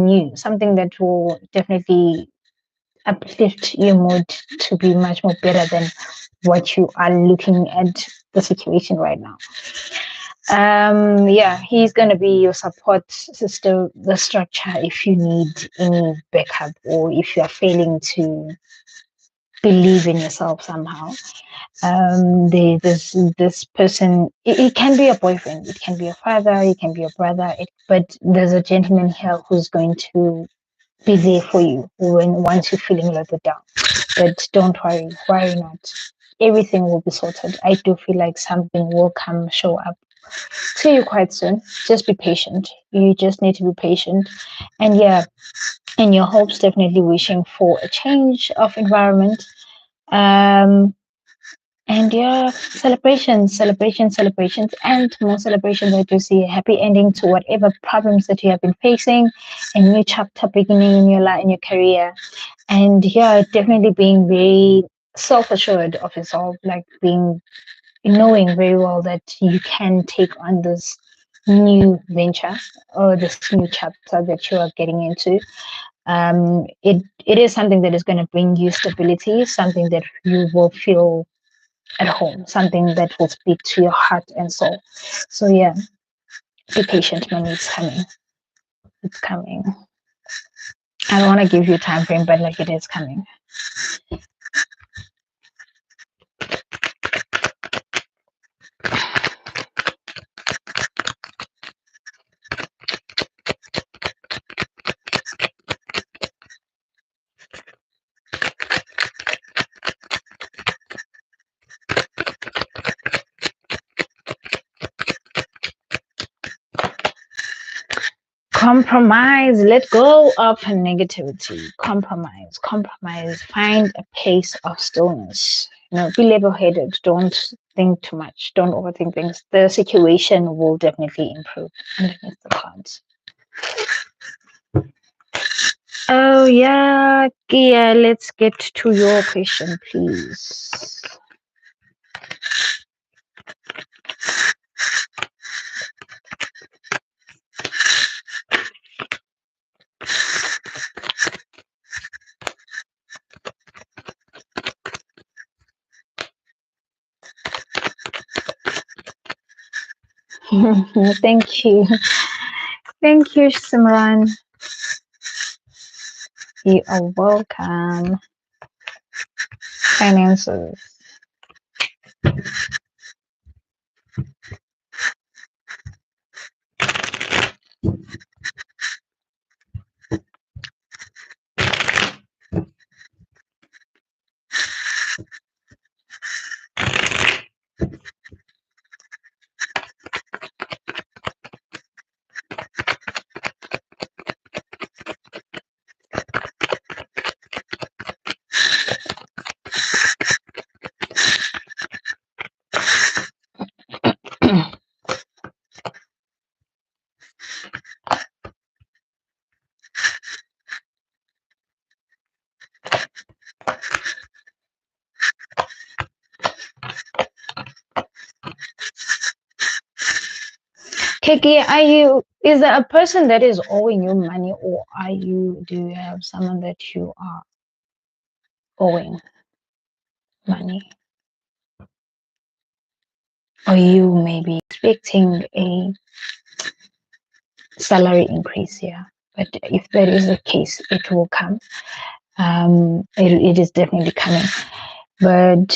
new, something that will definitely uplift your mood to be much more better than what you are looking at the situation right now. Yeah, he's going to be your support system, the structure if you need any backup, or if you are failing to believe in yourself somehow. This person, it can be a boyfriend, it can be a father, it can be a brother, but there's a gentleman here who's going to be there for you once you're feeling a little bit down. But don't worry not. Everything will be sorted. I do feel like something will show up to you quite soon. Just be patient. You just need to be patient. And yeah, in your hopes, definitely wishing for a change of environment. Um, and yeah, celebrations, and more celebrations. I do see a happy ending to whatever problems that you have been facing, a new chapter beginning in your life, in your career. And yeah, definitely being very self assured of yourself, like knowing very well that you can take on this new venture or this new chapter that you are getting into. It is something that is going to bring you stability, something that you will feel at home, something that will speak to your heart and soul. So yeah, be patient, money. It's coming. It's coming. I don't want to give you a time frame, but like it is coming. Compromise, let go of negativity. Compromise, find a place of stillness. Be level-headed. Don't think too much. Don't overthink things. The situation will definitely improve underneath the clouds. Oh yeah, Kia, let's get to your question, please. Thank you. Thank you, Simran. You are welcome. Finances. Kiki, is there a person that is owing you money, or do you have someone that you are owing money? Or you may be expecting a salary increase here. But if that is the case, it will come. It is definitely coming. But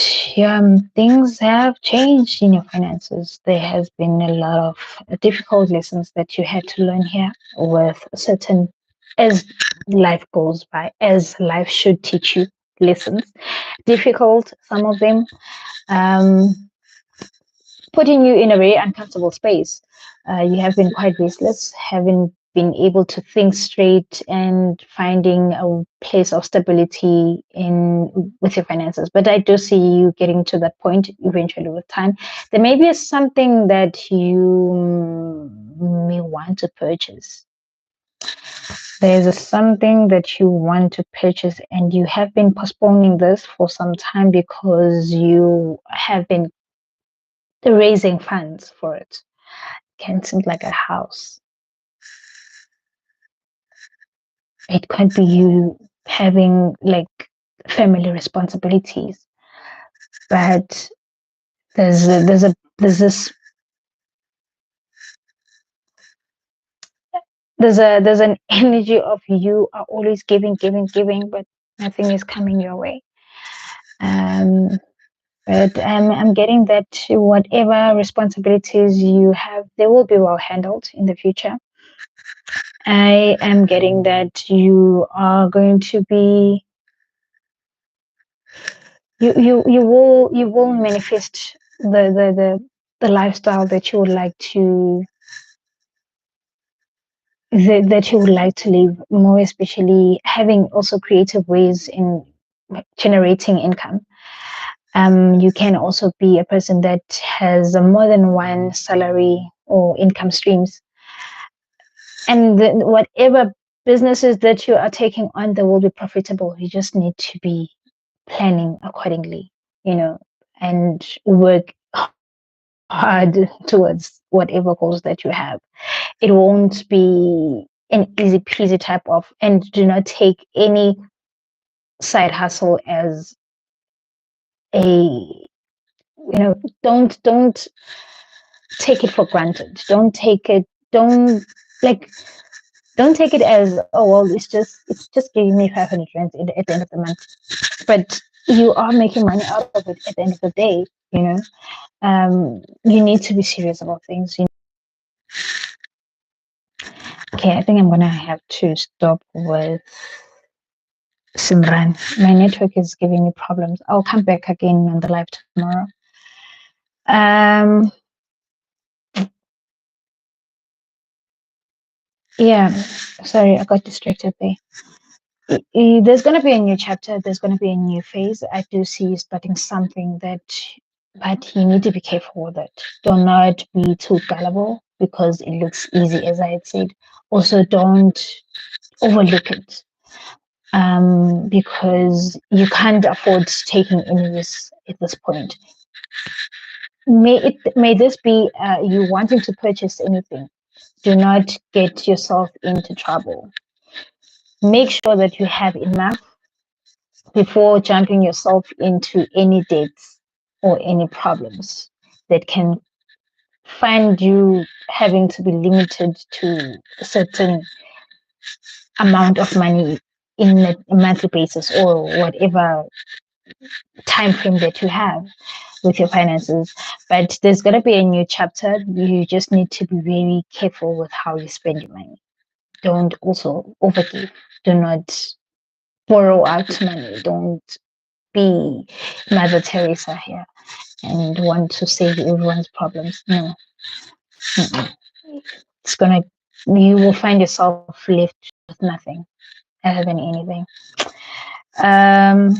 things have changed in your finances. There has been a lot of difficult lessons that you had to learn here with certain, as life goes by, as life should teach you lessons. Difficult, some of them, putting you in a very uncomfortable space. You have been quite restless, haven't been able to think straight and finding a place of stability in with your finances. But I do see you getting to that point eventually with time. There may be something that you may want to purchase. There's something that you want to purchase, and you have been postponing this for some time because you have been raising funds for it. Can seem like a house. It could be you having like family responsibilities, but there's an energy of you are always giving, but nothing is coming your way. But I'm getting that whatever responsibilities you have, they will be well handled in the future. I am getting that you are going to be you will manifest the lifestyle that you would like to that you would like to live, more especially having also creative ways in generating income. You can also be a person that has more than one salary or income streams, and whatever businesses that you are taking on, they will be profitable. You just need to be planning accordingly, and work hard towards whatever goals that you have. It won't be an easy peasy type of, and do not take any side hustle as a, don't take it for granted. Like, don't take it as, oh, well, it's just giving me 500 rand at the end of the month. But you are making money out of it at the end of the day, you need to be serious about things. Okay, I think I'm gonna have to stop with Simran. My network is giving me problems. I'll come back again on the live tomorrow. Yeah, sorry, I got distracted there. There's going to be a new chapter. There's going to be a new phase. I do see you starting something but you need to be careful with it. Do not be too gullible because it looks easy, as I had said. Also, don't overlook it, because you can't afford taking any risks at this point. May this be you wanting to purchase anything. Do not get yourself into trouble. Make sure that you have enough before jumping yourself into any debts or any problems that can find you having to be limited to a certain amount of money in a monthly basis or whatever time frame that you have with your finances. But there's going to be a new chapter. You just need to be very careful with how you spend your money. Don't also overgive. Do not borrow out money. Don't be Mother Teresa here and want to save everyone's problems. No. Mm-mm. It's gonna, you will find yourself left with nothing other than anything. Um,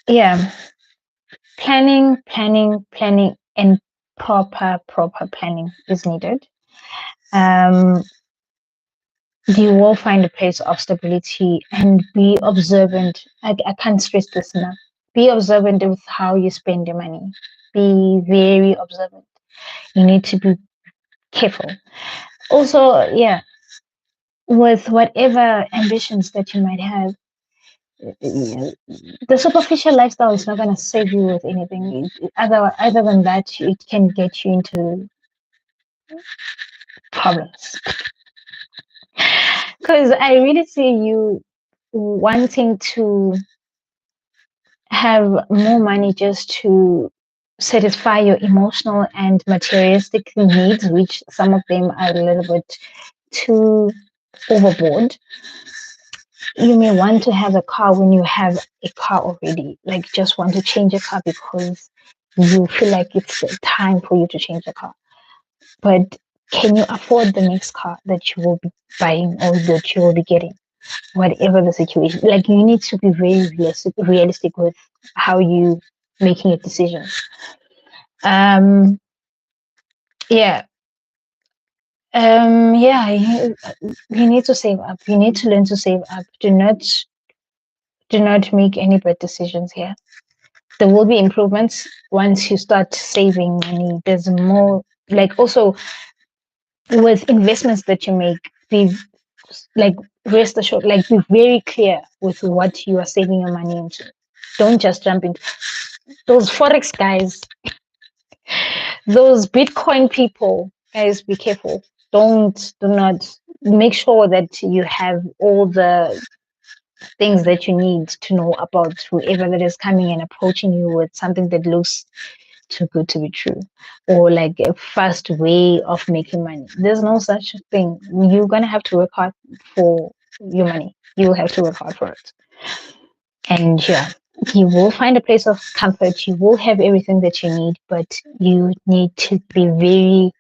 yeah, planning, and proper planning is needed. Um, you will find a place of stability and be observant. I can't stress this enough. Be observant with how you spend your money. Be very observant. You need to be careful. Also, yeah, with whatever ambitions that you might have, the superficial lifestyle is not going to save you with anything. Other than that, it can get you into problems. Because I really see you wanting to have more money just to satisfy your emotional and materialistic needs, which some of them are a little bit too overboard. You may want to have a car when you have a car already, like just want to change a car because you feel like it's time for you to change a car. But can you afford the next car that you will be buying or that you will be getting? Whatever the situation, like you need to be very realistic with how you making a decision. Um, yeah, yeah, you need to save up. You need to learn to save up. Do not make any bad decisions here. There will be improvements once you start saving money. There's more, like also with investments that you make, be like rest assured, like be very clear with what you are saving your money into. Don't just jump into those forex guys, those Bitcoin people. Guys, be careful. Do not make sure that you have all the things that you need to know about whoever that is coming and approaching you with something that looks too good to be true or like a fast way of making money. There's no such thing. You're gonna have to work hard for your money. You have to work hard for it. And yeah, you will find a place of comfort. You will have everything that you need, but you need to be very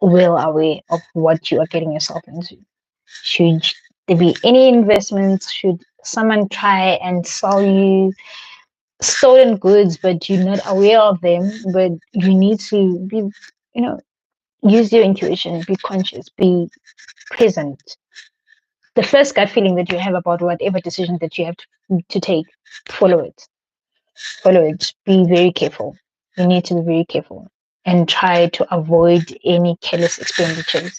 well aware of what you are getting yourself into. Should there be any investments? Should someone try and sell you stolen goods, but you're not aware of them? But you need to be, use your intuition, be conscious, be present. The first gut feeling that you have about whatever decision that you have to take, follow it. Follow it. Be very careful. You need to be very careful and try to avoid any careless expenditures.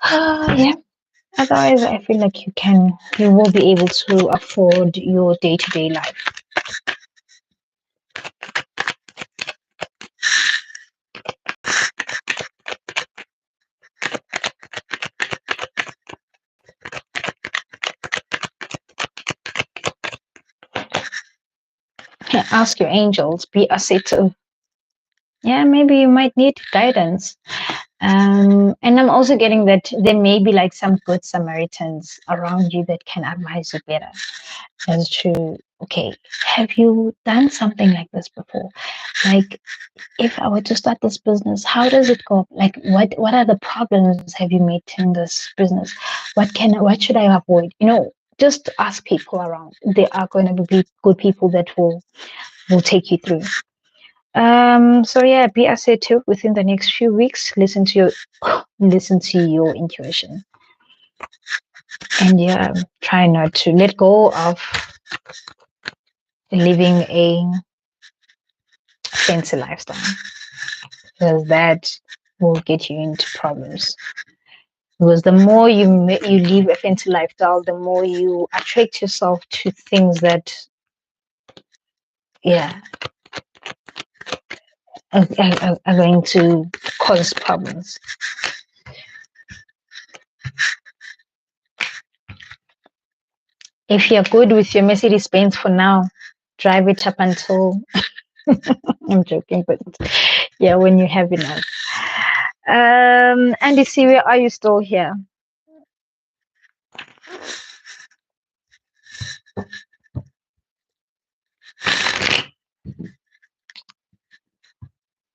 Yeah. Otherwise, I feel like you will be able to afford your day to day life. Yeah, ask your angels, be assertive. Yeah, maybe you might need guidance. And I'm also getting that there may be like some good Samaritans around you that can advise you better as to, okay, have you done something like this before? Like, if I were to start this business, how does it go? Like, what are the problems have you met in this business? What should I avoid? Just ask people around. There are going to be good people that will take you through. So yeah, be assertive within the next few weeks. Listen to your intuition, and yeah, try not to let go of living a fancy lifestyle because that will get you into problems. Because the more you live a fancy lifestyle, the more you attract yourself to things that, yeah, are going to cause problems. If you're good with your Mercedes Benz for now, drive it up until I'm joking, but yeah, when you have enough. Andy Siwe, are you still here?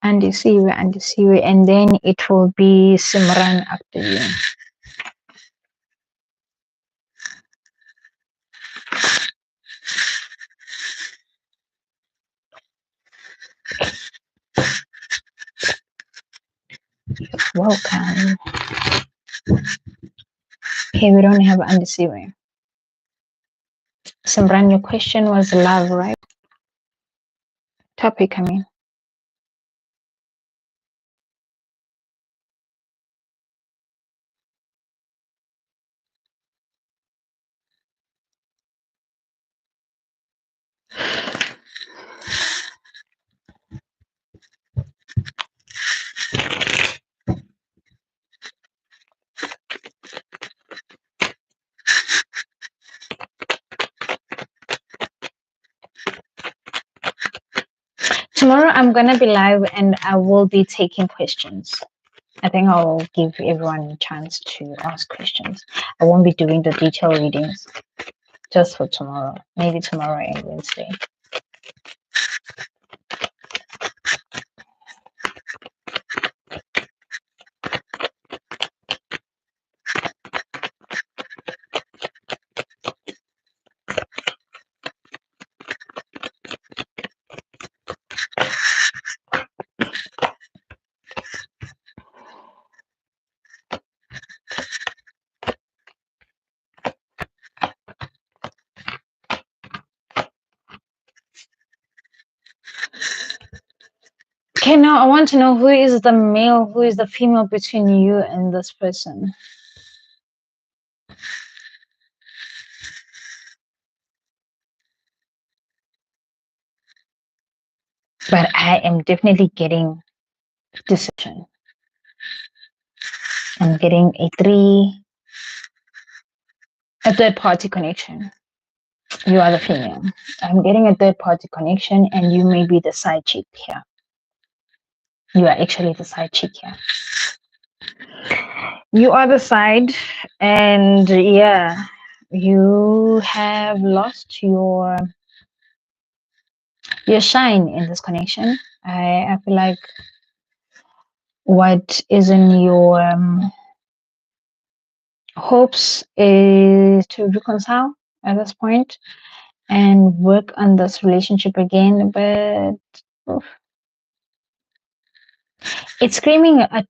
Andy Siwe, and then it will be Simran after you. Welcome. Okay, we don't have Andy Siwe. Simran, your question was love, right? Topic, I mean. Tomorrow I'm gonna be live and I will be taking questions. I think I'll give everyone a chance to ask questions. I won't be doing the detailed readings just for tomorrow. Maybe tomorrow and Wednesday. Okay, now I want to know who is the male, who is the female between you and this person. But I am definitely getting decision. I'm getting a third party connection. You are the female. I'm getting a third party connection and you may be the side chick here. You are actually the side chick here. You are the side, and yeah, you have lost your shine in this connection. I feel like what is in your hopes is to reconcile at this point and work on this relationship again, but oof, it's screaming a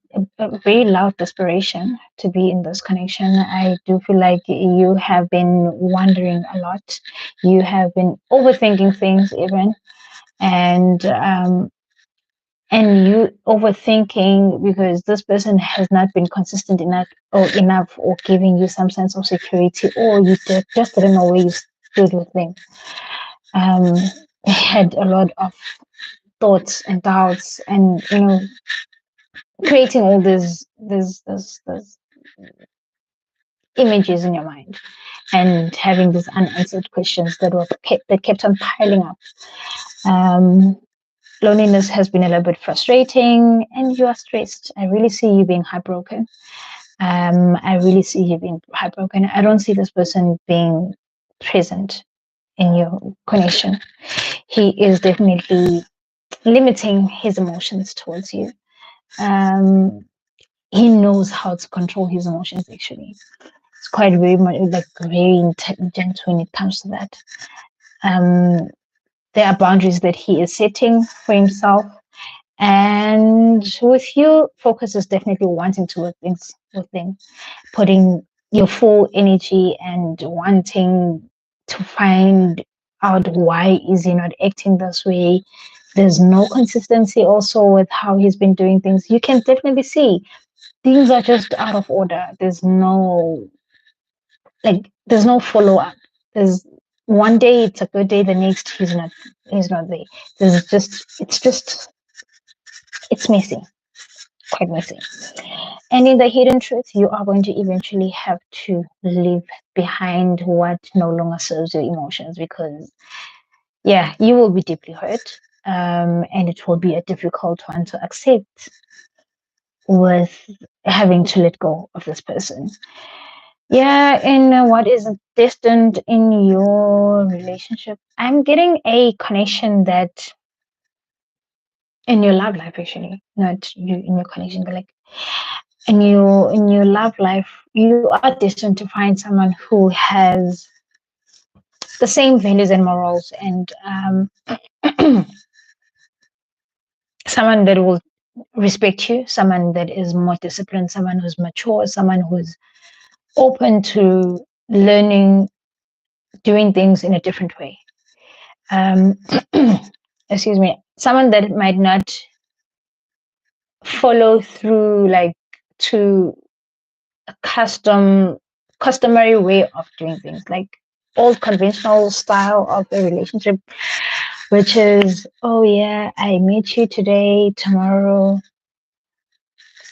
very loud desperation to be in this connection. I do feel like you have been wondering a lot. You have been overthinking things even, and you overthinking because this person has not been consistent enough or giving you some sense of security, or you just didn't know where you stood with things. Had a lot of thoughts and doubts, and creating all these images in your mind, and having these unanswered questions that kept on piling up. Loneliness has been a little bit frustrating, and you are stressed. I really see you being heartbroken. I really see you being heartbroken. I don't see this person being present in your connection. He is definitely limiting his emotions towards you. He knows how to control his emotions. Actually, it's quite very much like very intelligent when it comes to that. There are boundaries that he is setting for himself, and with you, focus is definitely wanting to work things with them, putting your full energy and wanting to find out why is he not acting this way. There's no consistency also with how he's been doing things. You can definitely see things are just out of order. There's no follow up. There's one day it's a good day, the next he's not there. It's just it's messy, quite messy. And in the hidden truth, you are going to eventually have to leave behind what no longer serves your emotions because, yeah, you will be deeply hurt. And it will be a difficult one to accept with having to let go of this person. Yeah, and what is destined in your relationship? I'm getting a connection that in your love life, actually, not you in your connection, but like in your love life, you are destined to find someone who has the same values and morals, and someone that will respect you, someone that is more disciplined, someone who's mature, someone who's open to learning, doing things in a different way. Um, excuse me, someone that might not follow through like to a customary way of doing things, like old conventional style of a relationship, which is, oh yeah, I meet you today, tomorrow,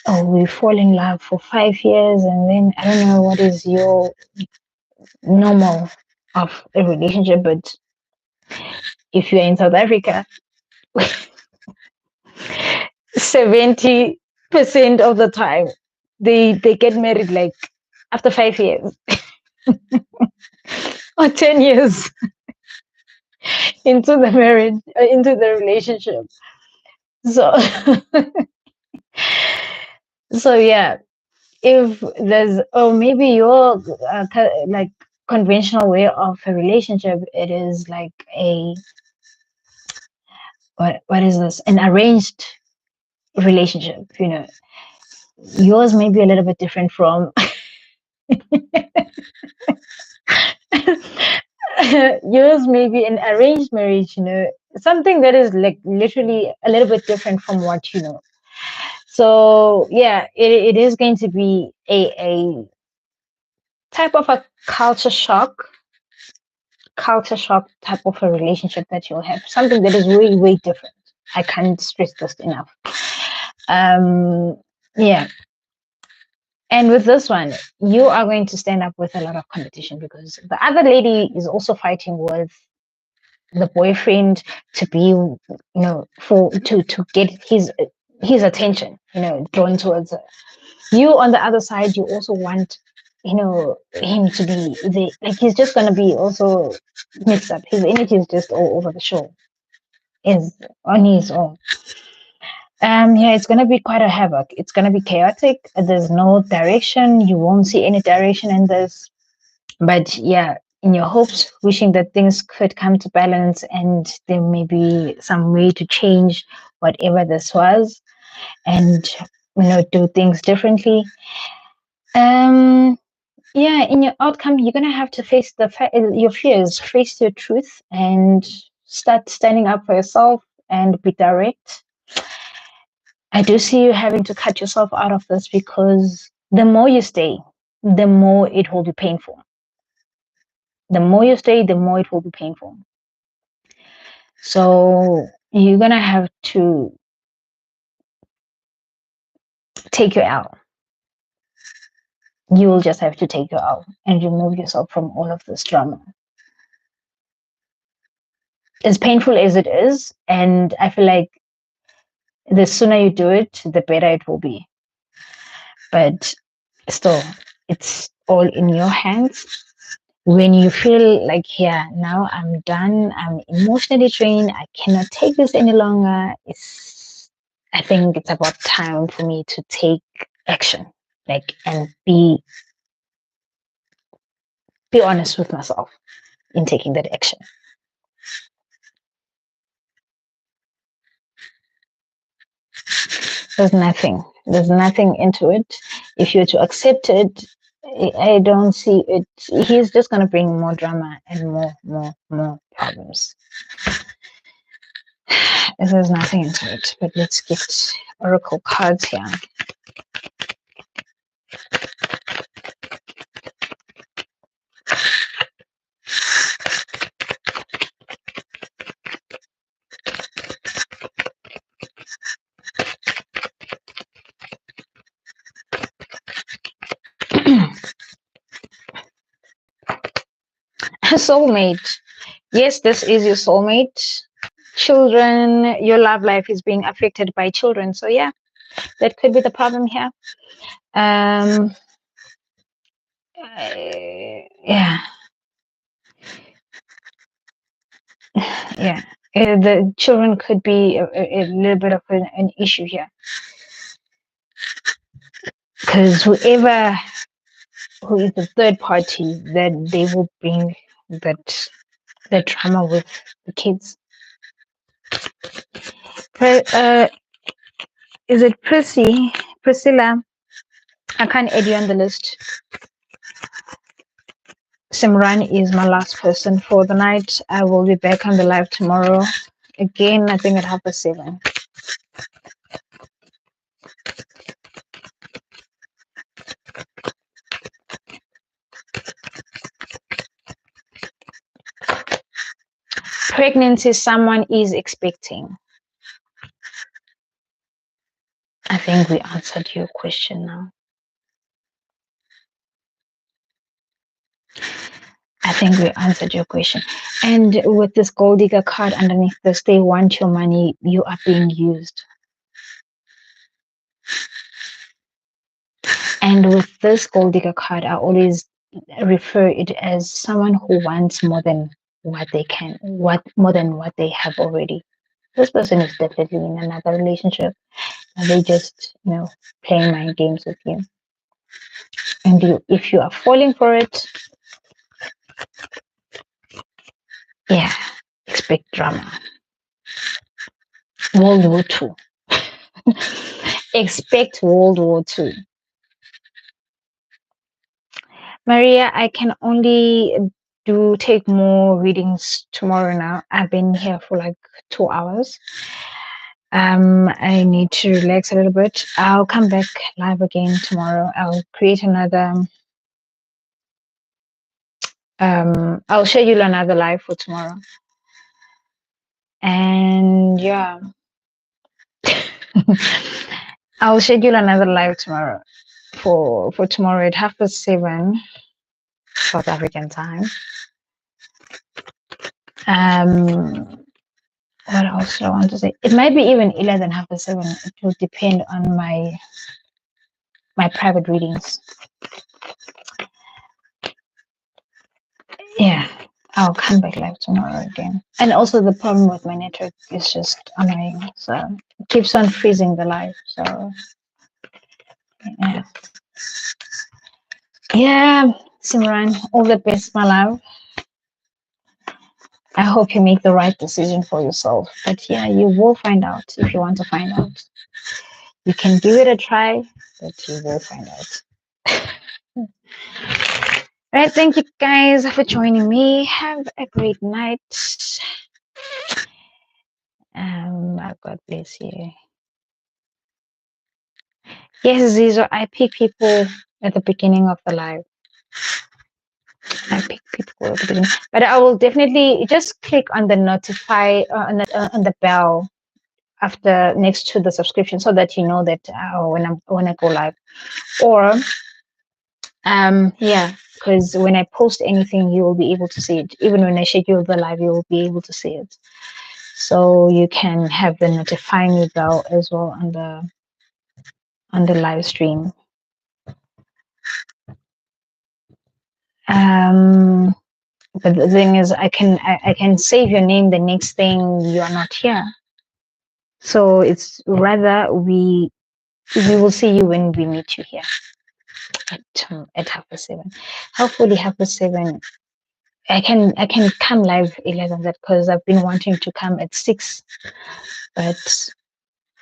oh, we fall in love for 5 years, and then I don't know what is your normal of a relationship, but if you're in South Africa, 70% of the time they get married like after 5 years or 10 years into the marriage, into the relationship. So so yeah, if there's, oh, maybe your like conventional way of a relationship, it is like a, what is this, an arranged relationship, yours may be a little bit different from yours may be an arranged marriage, something that is like literally a little bit different from what you know. So yeah, it is going to be a type of a culture shock type of a relationship that you'll have, something that is way way different. I can't stress this enough. um yeah, and with this one, you are going to stand up with a lot of competition because the other lady is also fighting with the boyfriend to be, for to get his attention, drawn towards her. You on the other side, you also want, him to be like he's just gonna be also mixed up. His energy is just all over the show, is on his own. Yeah, it's gonna be quite a havoc. It's gonna be chaotic. There's no direction. You won't see any direction in this. But yeah, in your hopes, wishing that things could come to balance and there may be some way to change whatever this was, and do things differently. Um, yeah, in your outcome, you're gonna have to face your fears, face your truth, and start standing up for yourself and be direct. I do see you having to cut yourself out of this because the more you stay, the more it will be painful. The more you stay, the more it will be painful. So you're gonna have to take your L. You will just have to take your L and remove yourself from all of this drama. As painful as it is, and I feel like the sooner you do it, the better it will be. But still, it's all in your hands. When you feel like, yeah, now I'm done, I'm emotionally drained, I cannot take this any longer, I think it's about time for me to take action, like, and be honest with myself in taking that action. There's nothing into it. If you're to accept it, I don't see it. He's just going to bring more drama and more problems. There's nothing into it, but let's get oracle cards here. Soulmate. Yes, this is your soulmate. Children, your love life is being affected by children. So yeah, that could be the problem here. Um, yeah, yeah. The children could be a little bit of an issue here because who is the third party that they will bring that drama with the kids. Is it Priscilla? I can't add you on the list. Simran is my last person for the night. I will be back on the live tomorrow. Again, I think at 7:30. Pregnancy, someone is expecting. I think we answered your question now. I think we answered your question. And with this gold digger card underneath this, they want your money. You are being used. And with this gold digger card, I always refer it as someone who wants more than what they can, more than what they have already. This person is definitely in another relationship, and they just, playing mind games with you. And if you are falling for it, yeah, expect drama. World War II. Expect World War II. Maria, I can only take more readings tomorrow now. I've been here for like 2 hours. I need to relax a little bit. I'll come back live again tomorrow. I'll create another I'll schedule another live for tomorrow. And yeah. I'll schedule another live tomorrow for tomorrow at 7:30 South African time. What else do I want to say? It might be even 7:11. It will depend on my private readings. Yeah, I'll come back live tomorrow again. And also the problem with my network is just annoying. So it keeps on freezing the live. So yeah. Yeah, Simran, all the best, my love. I hope you make the right decision for yourself. But yeah, you will find out if you want to find out. You can give it a try, but you will find out. All right, thank you guys for joining me. Have a great night. God bless you. Yes, Zizo, I pick people at the beginning of the live. I pick people at the beginning, but I will definitely just click on the notify on the bell after next to the subscription so that you know that when I go live, or yeah, because when I post anything, you will be able to see it. Even when I schedule the live, you will be able to see it. So you can have the notify me bell as well on the live stream. But the thing is, I can save your name the next thing you are not here. So it's rather we will see you when we meet you here at 7:30. Hopefully 7:30. I can come live 11 because I've been wanting to come at 6, but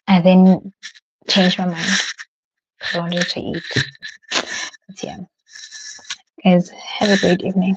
I then changed my mind. I wanted to eat. But yeah, guys, have a great evening.